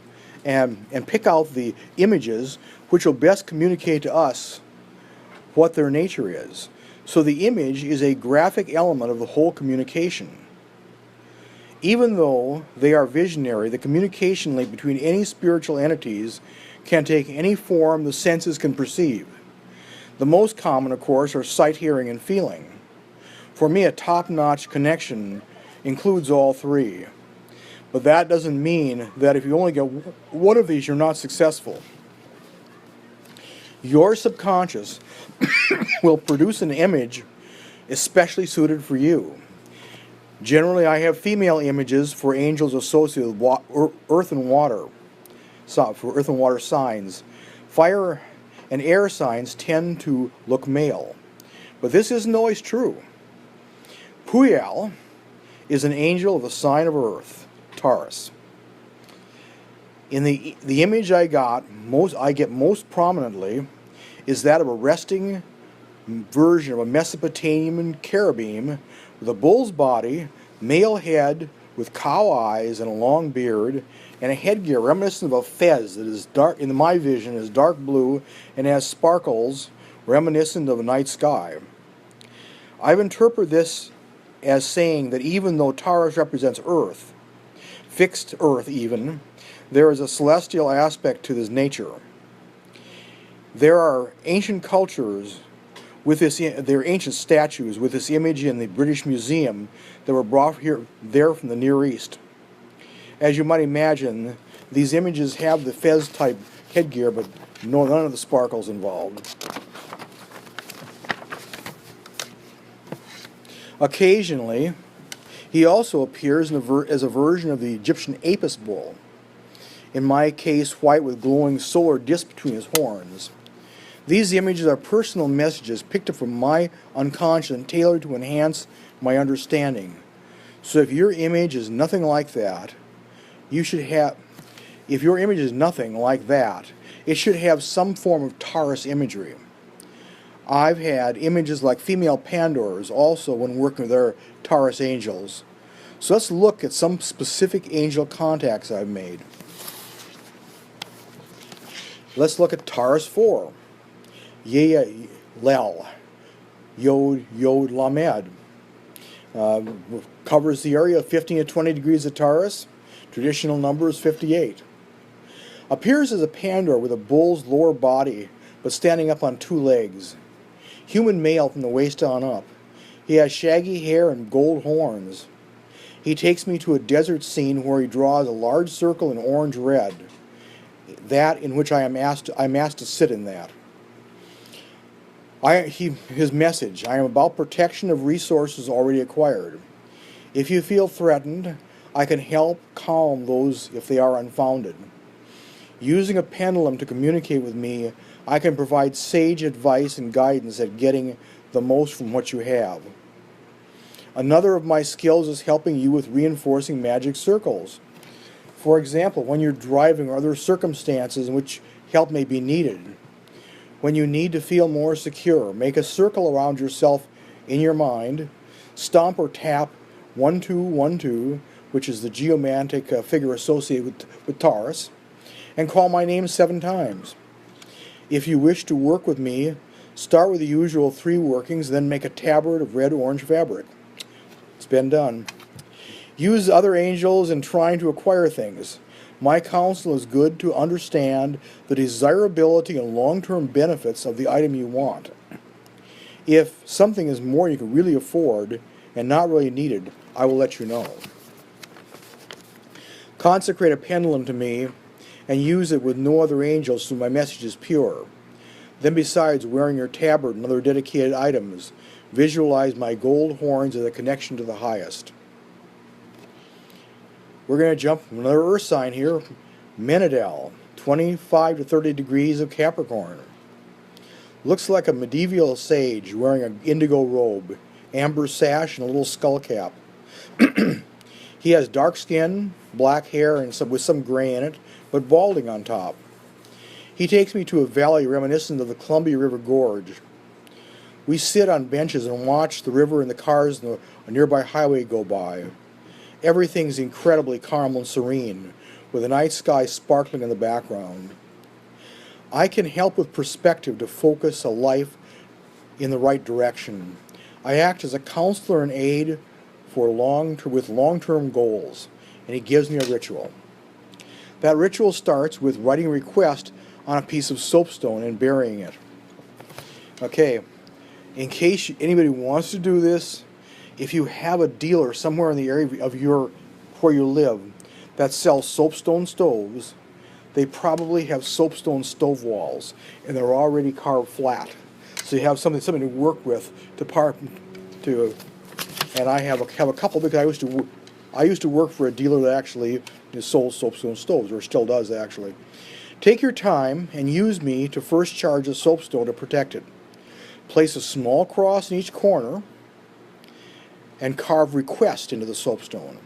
and pick out the images which will best communicate to us what their nature is. So the image is a graphic element of the whole communication. Even though they are visionary, the communication link between any spiritual entities can take any form the senses can perceive. The most common, of course, are sight, hearing, and feeling. For me, a top-notch connection includes all three. But that doesn't mean that if you only get one of these, you're not successful. Your subconscious will produce an image especially suited for you. Generally, I have female images for angels associated with earth and water, for earth and water signs. Fire and air signs tend to look male, but this isn't always true. Puyal is an angel of the sign of earth, Taurus. In the image I get most prominently is that of a resting version of a Mesopotamian cherubim with a bull's body, male head with cow eyes and a long beard, and a headgear reminiscent of a fez that is dark, in my vision, is dark blue and has sparkles reminiscent of a night sky. I've interpreted this as saying that even though Taurus represents Earth, fixed Earth even, there is a celestial aspect to this nature. There are ancient cultures with this, there are ancient statues with this image in the British Museum that were brought there from the Near East. As you might imagine, these images have the fez-type headgear, but none of the sparkles involved. Occasionally, he also appears as a version of the Egyptian Apis bull, in my case white with glowing solar disc between his horns. These images are personal messages picked up from my unconscious and tailored to enhance my understanding. So if your image is nothing like that, it should have some form of Taurus imagery. I've had images like female Pandors also when working with their Taurus angels. So let's look at some specific angel contacts I've made. Let's look at Taurus 4. Iead, Yod Lamed. Covers the area of 15 to 20 degrees of Taurus. Traditional number is 58. Appears as a Pandor with a bull's lower body, but standing up on two legs. Human male from the waist on up. He has shaggy hair and gold horns. He takes me to a desert scene where he draws a large circle in orange-red. That in which I'm asked to sit in that. His message, I am about protection of resources already acquired. If you feel threatened, I can help calm those if they are unfounded. Using a pendulum to communicate with me, I can provide sage advice and guidance at getting the most from what you have. Another of my skills is helping you with reinforcing magic circles. For example, when you're driving or other circumstances in which help may be needed. When you need to feel more secure, make a circle around yourself in your mind, stomp or tap 1212, which is the geomantic figure associated with Taurus, and call my name 7 times. If you wish to work with me, start with the usual 3 workings, then make a tabard of red-orange fabric. It's been done. Use other angels in trying to acquire things. My counsel is good to understand the desirability and long-term benefits of the item you want. If something is more you can really afford and not really needed, I will let you know. Consecrate a pendulum to me and use it with no other angels so my message is pure. Then besides wearing your tabard and other dedicated items, visualize my gold horns as a connection to the highest. We're going to jump from another earth sign here, Menadel, 25 to 30 degrees of Capricorn. Looks like a medieval sage wearing an indigo robe, amber sash, and a little skull cap. He has dark skin, black hair, and with some gray in it, but balding on top. He takes me to a valley reminiscent of the Columbia River Gorge. We sit on benches and watch the river and the cars on a nearby highway go by. Everything's incredibly calm and serene, with the night sky sparkling in the background. I can help with perspective to focus a life in the right direction. I act as a counselor and aid with long-term goals, and he gives me a ritual. That ritual starts with writing a request on a piece of soapstone and burying it. Okay, in case anybody wants to do this, if you have a dealer somewhere in the area of where you live that sells soapstone stoves, they probably have soapstone stove walls, and they're already carved flat. So you have something to work with and I have a couple because I used to work for a dealer that actually sold soapstone stoves, or still does actually. Take your time and use me to first charge a soapstone to protect it. Place a small cross in each corner and carve request into the soapstone.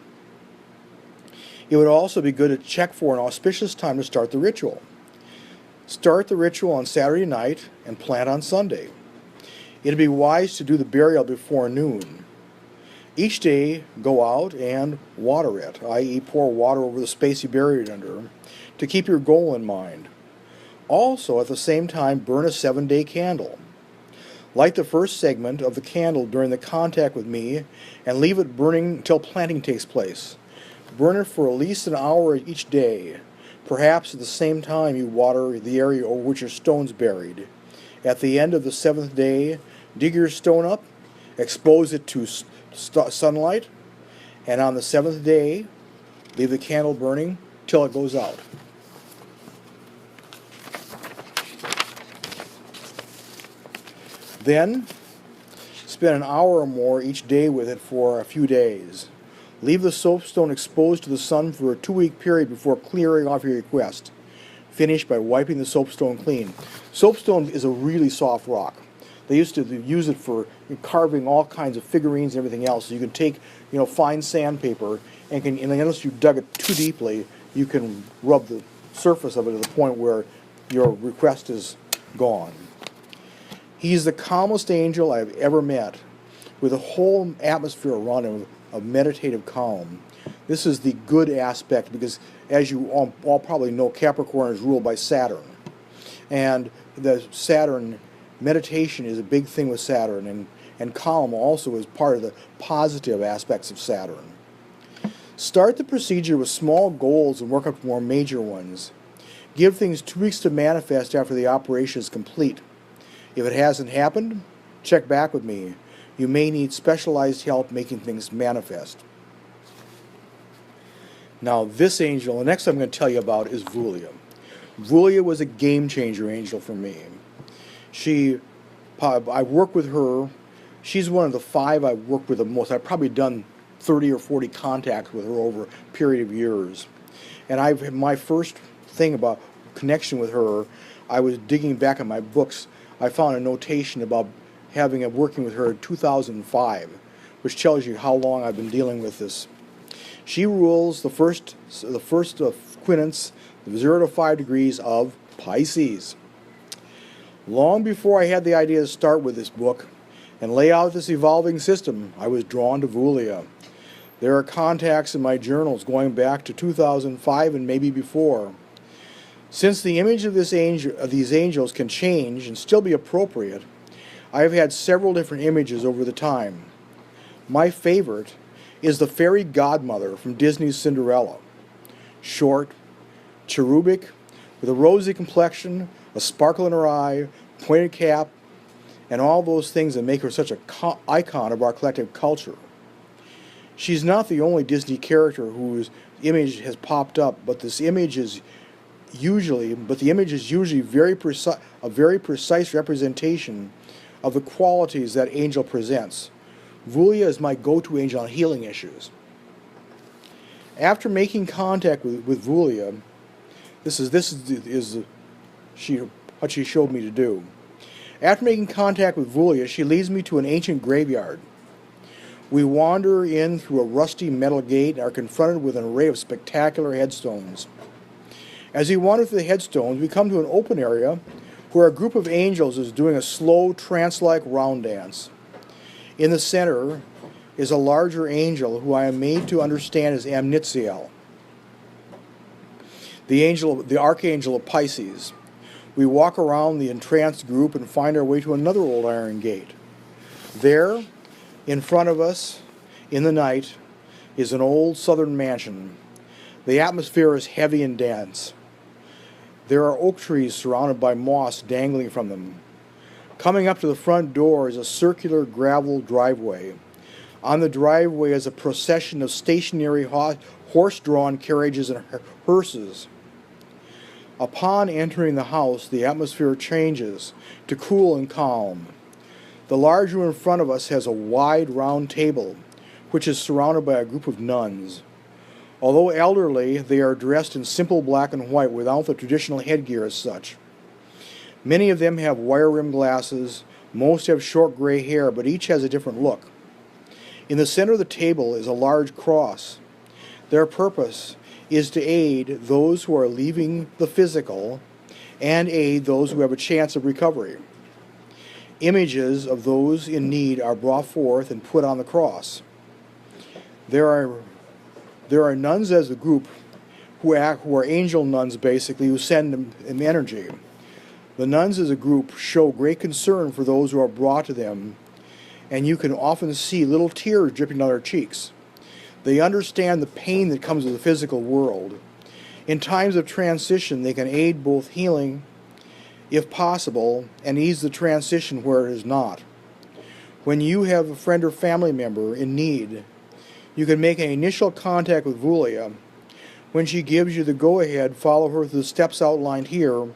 It would also be good to check for an auspicious time to start the ritual. Start the ritual on Saturday night and plant on Sunday. It'd be wise to do the burial before noon. Each day, go out and water it, i.e. pour water over the space you buried it under, to keep your goal in mind. Also, at the same time, burn a 7-day candle. Light the first segment of the candle during the contact with me and leave it burning until planting takes place. Burn it for at least an hour each day. Perhaps at the same time you water the area over which your stone's buried. At the end of the 7th day, dig your stone up, expose it to sunlight, and on the 7th day, leave the candle burning till it goes out. Then, spend an hour or more each day with it for a few days. Leave the soapstone exposed to the sun for a 2-week period before clearing off your request. Finish by wiping the soapstone clean. Soapstone is a really soft rock. They used to use it for carving all kinds of figurines and everything else. So you can take, fine sandpaper and unless you dug it too deeply, you can rub the surface of it to the point where your request is gone. He's the calmest angel I've ever met, with a whole atmosphere around him of meditative calm. This is the good aspect because, as you all probably know, Capricorn is ruled by Saturn. And the Saturn, meditation is a big thing with Saturn, and calm also is part of the positive aspects of Saturn. Start the procedure with small goals and work up to more major ones. Give things 2 weeks to manifest after the operation is complete. If it hasn't happened, check back with me. You may need specialized help making things manifest. Now this angel, the next I'm going to tell you about is Vulia. Vulia was a game changer angel for me. I work with her. She's one of the 5 I've worked with the most. I've probably done 30 or 40 contacts with her over a period of years. And my first thing about connection with her, I was digging back in my books. I found a notation about working with her in 2005, which tells you how long I've been dealing with this. She rules the first quintiles, the 0 to 5 degrees of Pisces. Long before I had the idea to start with this book and lay out this evolving system, I was drawn to Vulia. There are contacts in my journals going back to 2005 and maybe before. Since the image of these angels can change and still be appropriate, I have had several different images over the time. My favorite is the fairy godmother from Disney's Cinderella. Short, cherubic, with a rosy complexion, a sparkle in her eye, pointed cap, and all those things that make her such an icon of our collective culture. She's not the only Disney character whose image has popped up, but the image is usually a very precise representation of the qualities that angel presents. Vulia is my go-to angel on healing issues. After making contact with Vulia, this is what she showed me to do. After making contact with Vulia, she leads me to an ancient graveyard. We wander in through a rusty metal gate and are confronted with an array of spectacular headstones. As we wander through the headstones, we come to an open area where a group of angels is doing a slow, trance-like round dance. In the center is a larger angel who I am made to understand as Amnitziel, the archangel of Pisces. We walk around the entranced group and find our way to another old iron gate. There, in front of us, in the night, is an old southern mansion. The atmosphere is heavy and dense. There are oak trees surrounded by moss dangling from them. Coming up to the front door is a circular gravel driveway. On the driveway is a procession of stationary horse-drawn carriages and hearses. Upon entering the house, the atmosphere changes to cool and calm. The large room in front of us has a wide round table, which is surrounded by a group of nuns. Although elderly, they are dressed in simple black and white without the traditional headgear as such. Many of them have wire-rimmed glasses, most have short gray hair, but each has a different look. In the center of the table is a large cross. Their purpose is to aid those who are leaving the physical and aid those who have a chance of recovery. Images of those in need are brought forth and put on the cross. There are nuns as a group who are angel nuns, basically, who send them energy. The nuns as a group show great concern for those who are brought to them, and you can often see little tears dripping down their cheeks. They understand the pain that comes with the physical world. In times of transition, they can aid both healing, if possible, and ease the transition where it is not. When you have a friend or family member in need, you can make an initial contact with Vulia. When she gives you the go-ahead, follow her through the steps outlined here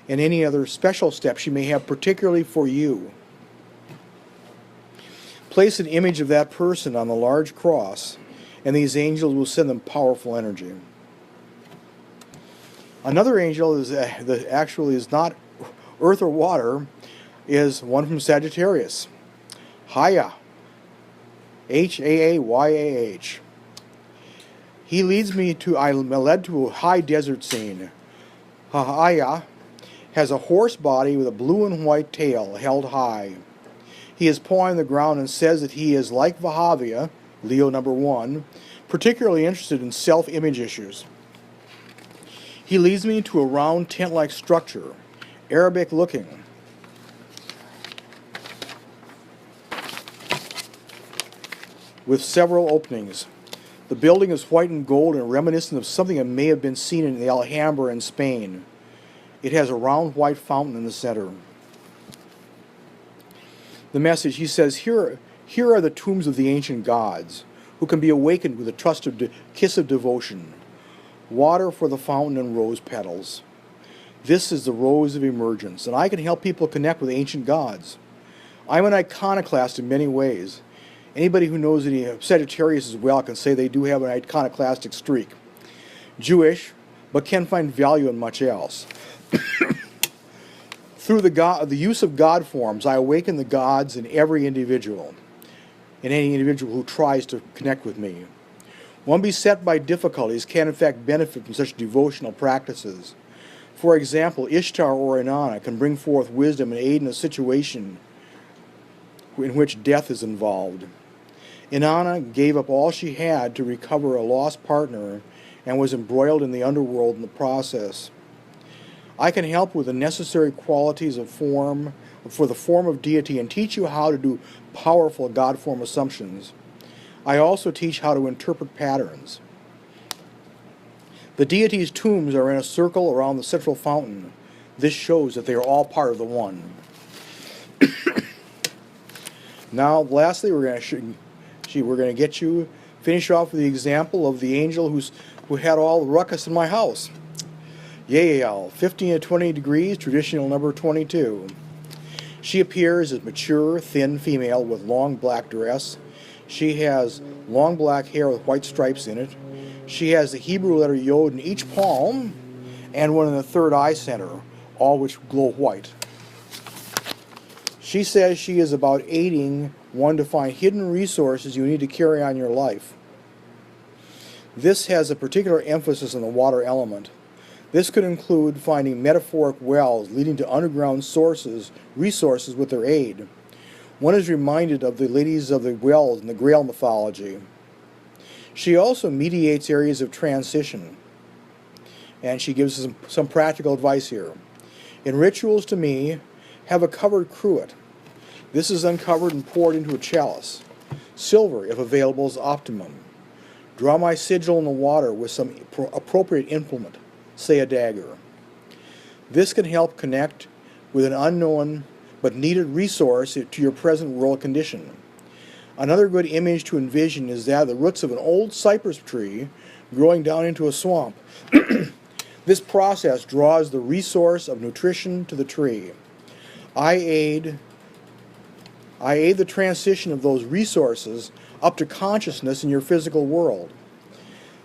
and any other special steps she may have particularly for you. Place an image of that person on the large cross, and these angels will send them powerful energy. Another angel that actually is not earth or water is one from Sagittarius. Haya. Haayah. I'm led to a high desert scene. Haya has a horse body with a blue and white tail held high. He is pawing the ground and says that he is like Vahavia, Leo number 1, particularly interested in self-image issues. He leads me to a round tent-like structure, Arabic-looking. With several openings. The building is white and gold and reminiscent of something that may have been seen in the Alhambra in Spain. It has a round white fountain in the center. The message, he says, here are the tombs of the ancient gods, who can be awakened with a trusted kiss of devotion. Water for the fountain and rose petals. This is the rose of emergence, and I can help people connect with ancient gods. I'm an iconoclast in many ways. Anybody who knows any Sagittarius as well can say they do have an iconoclastic streak. Jewish, but can find value in much else. Through the use of God forms, I awaken the gods in every individual, in any individual who tries to connect with me. One beset by difficulties can in fact benefit from such devotional practices. For example, Ishtar or Inanna can bring forth wisdom and aid in a situation in which death is involved. Inanna gave up all she had to recover a lost partner and was embroiled in the underworld in the process. I can help with the necessary qualities of form for the form of deity and teach you how to do powerful God form assumptions. I also teach how to interpret patterns. The deity's tombs are in a circle around the central fountain. This shows that they are all part of the one. Now, lastly, we're going to get you finish off with the example of the angel who had all the ruckus in my house. Yael, 15 to 20 degrees, traditional number 22. She appears as mature, thin female with long black dress. She has long black hair with white stripes in it. She has the Hebrew letter Yod in each palm and one in the third eye center, all which glow white. She says she is about aiding one to find hidden resources you need to carry on your life. This has a particular emphasis on the water element. This could include finding metaphoric wells leading to underground resources with their aid. One is reminded of the ladies of the wells in the Grail mythology. She also mediates areas of transition, and she gives us some practical advice here. In rituals to me, have a covered cruet. This is uncovered and poured into a chalice. Silvery, if available, is optimum. Draw my sigil in the water with some appropriate implement, say a dagger. This can help connect with an unknown but needed resource to your present world condition. Another good image to envision is that of the roots of an old cypress tree growing down into a swamp. This process draws the resource of nutrition to the tree. I aid the transition of those resources up to consciousness in your physical world.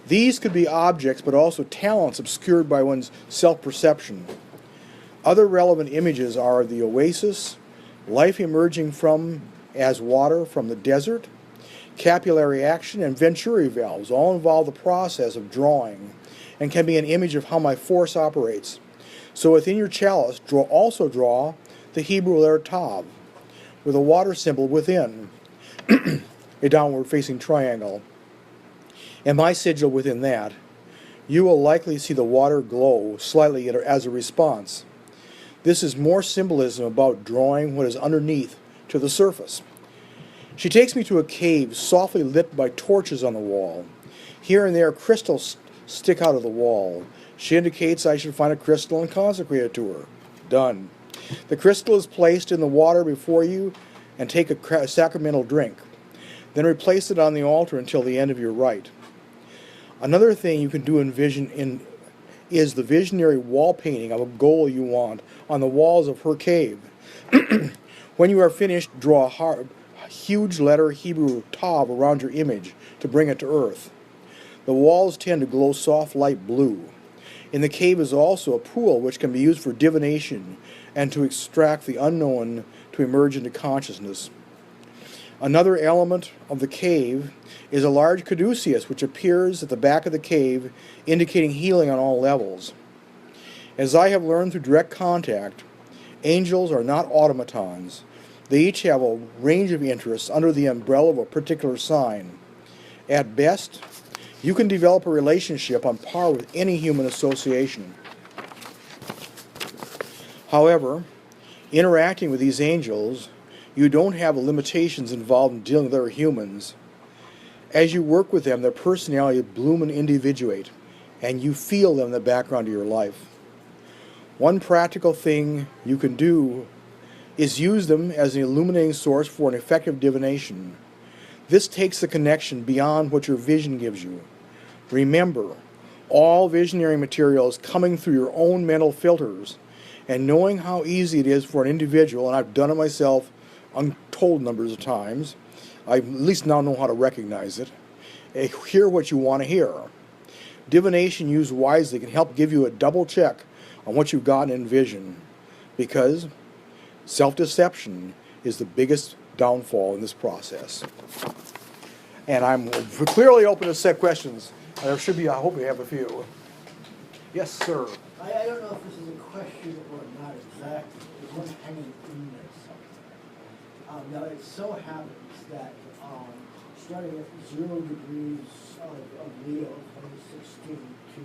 These could be objects, but also talents obscured by one's self-perception. Other relevant images are the Oasis, life emerging as water from the desert, capillary action, and Venturi valves all involve the process of drawing and can be an image of how my force operates. So within your chalice, also draw the Hebrew letter Tav, with a water symbol within, a downward-facing triangle, and my sigil within that. You will likely see the water glow slightly as a response. This is more symbolism about drawing what is underneath to the surface. She takes me to a cave softly lit by torches on the wall. Here and there, crystals stick out of the wall. She indicates I should find a crystal and consecrate it to her. Done. The crystal is placed in the water before you and take a sacramental drink. Then replace it on the altar until the end of your rite. Another thing you can do is the visionary wall painting of a goal you want on the walls of her cave. When you are finished, draw a huge letter Hebrew Tav around your image to bring it to earth. The walls tend to glow soft light blue. In the cave is also a pool which can be used for divination and to extract the unknown to emerge into consciousness. Another element of the cave is a large Caduceus which appears at the back of the cave, indicating healing on all levels. As I have learned through direct contact, angels are not automatons. They each have a range of interests under the umbrella of a particular sign. At best, you can develop a relationship on par with any human association. However, interacting with these angels, you don't have the limitations involved in dealing with other humans. As you work with them, their personality bloom and individuate, and you feel them in the background of your life. One practical thing you can do is use them as an illuminating source for an effective divination. This takes the connection beyond what your vision gives you. Remember, all visionary material is coming through your own mental filters, and knowing how easy it is for an individual, and I've done it myself untold numbers of times, I at least now know how to recognize it, hear what you want to hear. Divination used wisely can help give you a double check on what you've gotten in vision, because self-deception is the biggest downfall in this process. And I'm clearly open to set questions. There should be, I hope we have a few. Yes, sir. I don't know if this is a question or not exactly. There's one hanging in there somewhere. Now, it so happens that starting at 0 degrees of Leo 2016 to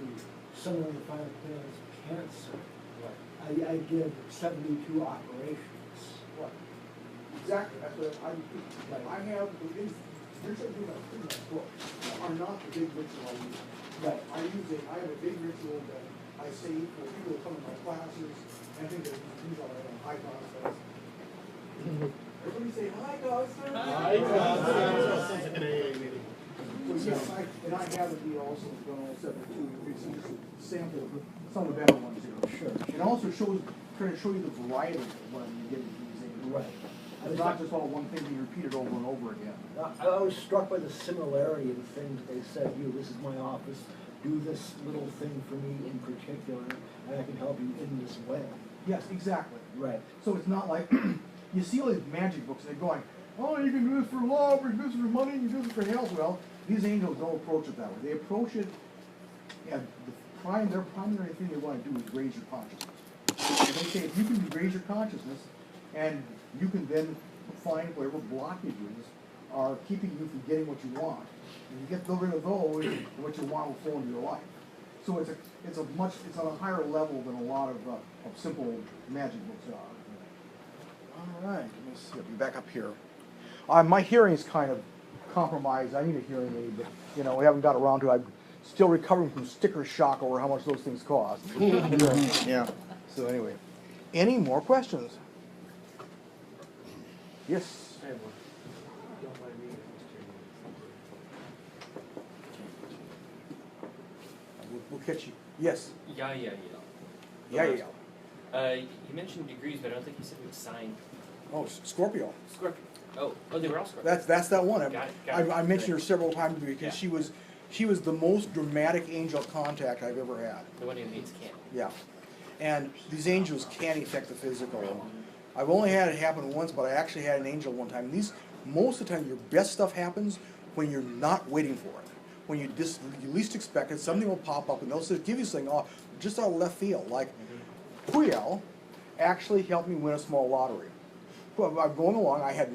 somewhere in the final planets Cancer, Right. I did 72 operations. Right. Exactly. That's what I have. Here's something about my book. Are not the big ritual I use. Right. I have a big ritual that I say for people who come to my classes. I think that these are high process. Everybody say hi, Guster. Hi, Guster. Yes, and I have it here also done all 72. You can see sample of some of the better ones here. Sure. It also trying to show you the variety of what you get in these things. Right. It's not just all one thing being repeated over and over again. I was struck by the similarity in things they said. This is my office. Do this little thing for me in particular, and I can help you in this way. Yes, exactly. Right. So it's not like you see all these magic books and they're going, oh, you can do this for love, or you can do this for money, you can do this for health. Well, these angels don't approach it that way. They approach it, and their primary thing they want to do is raise your consciousness. And they say if you can raise your consciousness, and you can then find whatever blockages are keeping you from getting what you want. And you get rid of those, and what you want will flow into your life. So it's on a higher level than a lot of simple magic books are. All right, let me see. I'll be back up here. My hearing is kind of compromised. I need a hearing aid, but we haven't got around to it. I'm still recovering from sticker shock over how much those things cost. Yeah. So anyway, any more questions? Yes. I have one. Don't mind me. We'll catch you. Yes. Yeah. Yeah. You mentioned degrees, but I don't think you said which sign. Oh, Scorpio. Scorpio. Oh, they were all Scorpio. That's that one. Got it. I mentioned her several times because Yeah. she was the most dramatic angel contact I've ever had. The one who hates Kant. Yeah. And these angels can affect the physical. I've only had it happen once, but I actually had an angel one time. And most of the time, your best stuff happens when you're not waiting for it. When you least expect it, something will pop up, and they'll just give you something just out of left field. Like, Puyel actually helped me win a small lottery. Well, I'm going along. I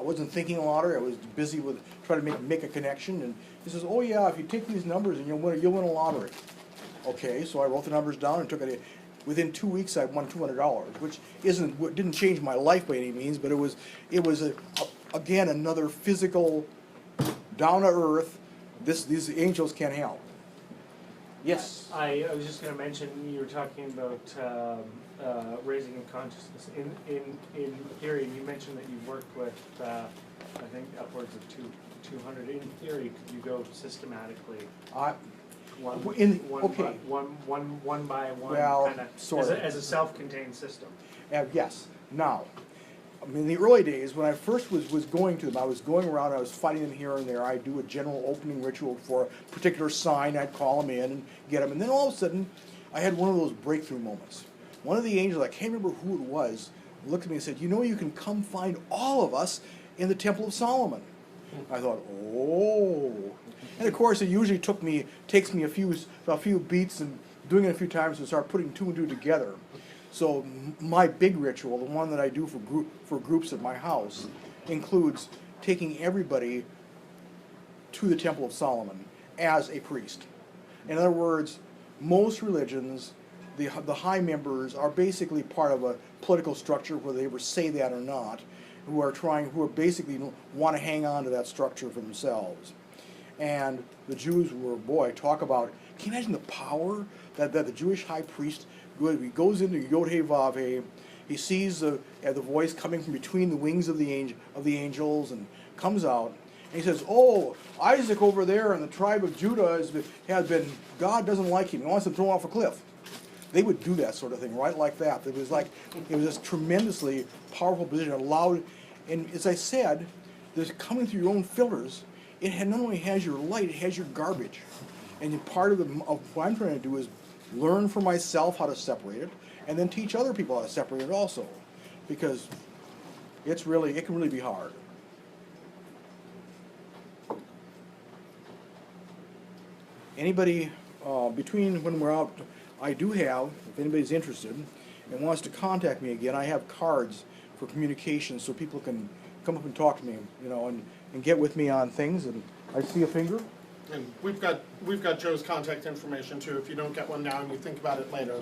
wasn't thinking lottery. I was busy with trying to make a connection. And he says, "Oh yeah, if you take these numbers and you'll win a lottery." Okay, so I wrote the numbers down and took it. Within 2 weeks, I won $200, which didn't change my life by any means, but it was again another physical, down to earth. These angels can't help. Yes. I was just going to mention, you were talking about raising in consciousness. In theory, you mentioned that you've worked with, I think, upwards of 200. In theory, could you go systematically? One by one, Well, kind of sort of. as a self-contained system. Yes. Now, in the early days, when I first was going to them, I was going around, I was fighting them here and there. I'd do a general opening ritual for a particular sign. I'd call them in and get them. And then all of a sudden, I had one of those breakthrough moments. One of the angels, I can't remember who it was, looked at me and said, you can come find all of us in the Temple of Solomon. I thought, oh. And of course, it usually takes me a few beats and doing it a few times and start putting two and two together. So my big ritual, the one that I do for groups at my house, includes taking everybody to the Temple of Solomon as a priest. In other words, most religions, the high members are basically part of a political structure, whether they ever say that or not, who basically want to hang on to that structure for themselves. And the Jews were, boy, talk about, can you imagine the power that the Jewish high priest, he goes into Yod-Heh-Vav-Heh, he sees the voice coming from between the wings of the angels and comes out, and he says, oh, Isaac over there in the tribe of Judah has been, God doesn't like him, he wants to throw him off a cliff. They would do that sort of thing, right like that. It was this tremendously powerful position, allowed, and as I said, there's coming through your own filters, it not only has your light, it has your garbage. And part of what I'm trying to do is learn for myself how to separate it, and then teach other people how to separate it also. Because it can really be hard. Anybody, between when we're out, I do have, if anybody's interested and wants to contact me again, I have cards for communication so people can come up and talk to me, and get with me on things. And I see a finger. And we've got Joe's contact information too. If you don't get one now and you think about it later.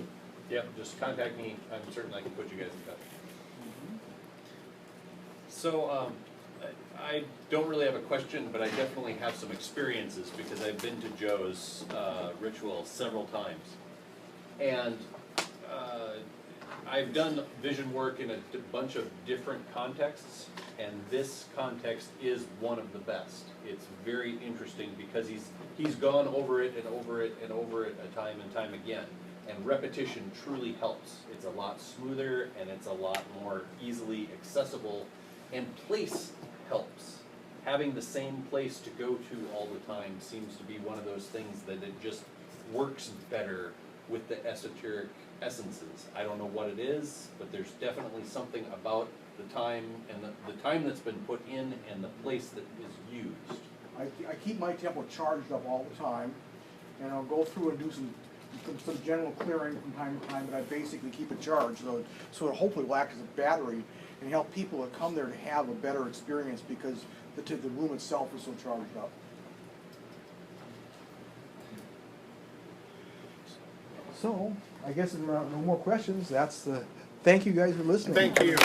Yep, just contact me. I'm certain I can put you guys in touch. So, I don't really have a question, but I definitely have some experiences because I've been to Joe's ritual several times. And I've done vision work in a bunch of different contexts, and this context is one of the best. It's very interesting because he's gone over it and over it and over it time and time again. And repetition truly helps. It's a lot smoother and it's a lot more easily accessible. And place helps. Having the same place to go to all the time seems to be one of those things that it just works better with the esoteric essences. I don't know what it is, but there's definitely something about the time and the time that's been put in and the place that is used. I keep my temple charged up all the time, and I'll go through and do some general clearing from time to time, but I basically keep it charged, so it hopefully will act as a battery and help people that come there to have a better experience because the room itself is so charged up. So, I guess if there are no more questions, thank you guys for listening. Thank you.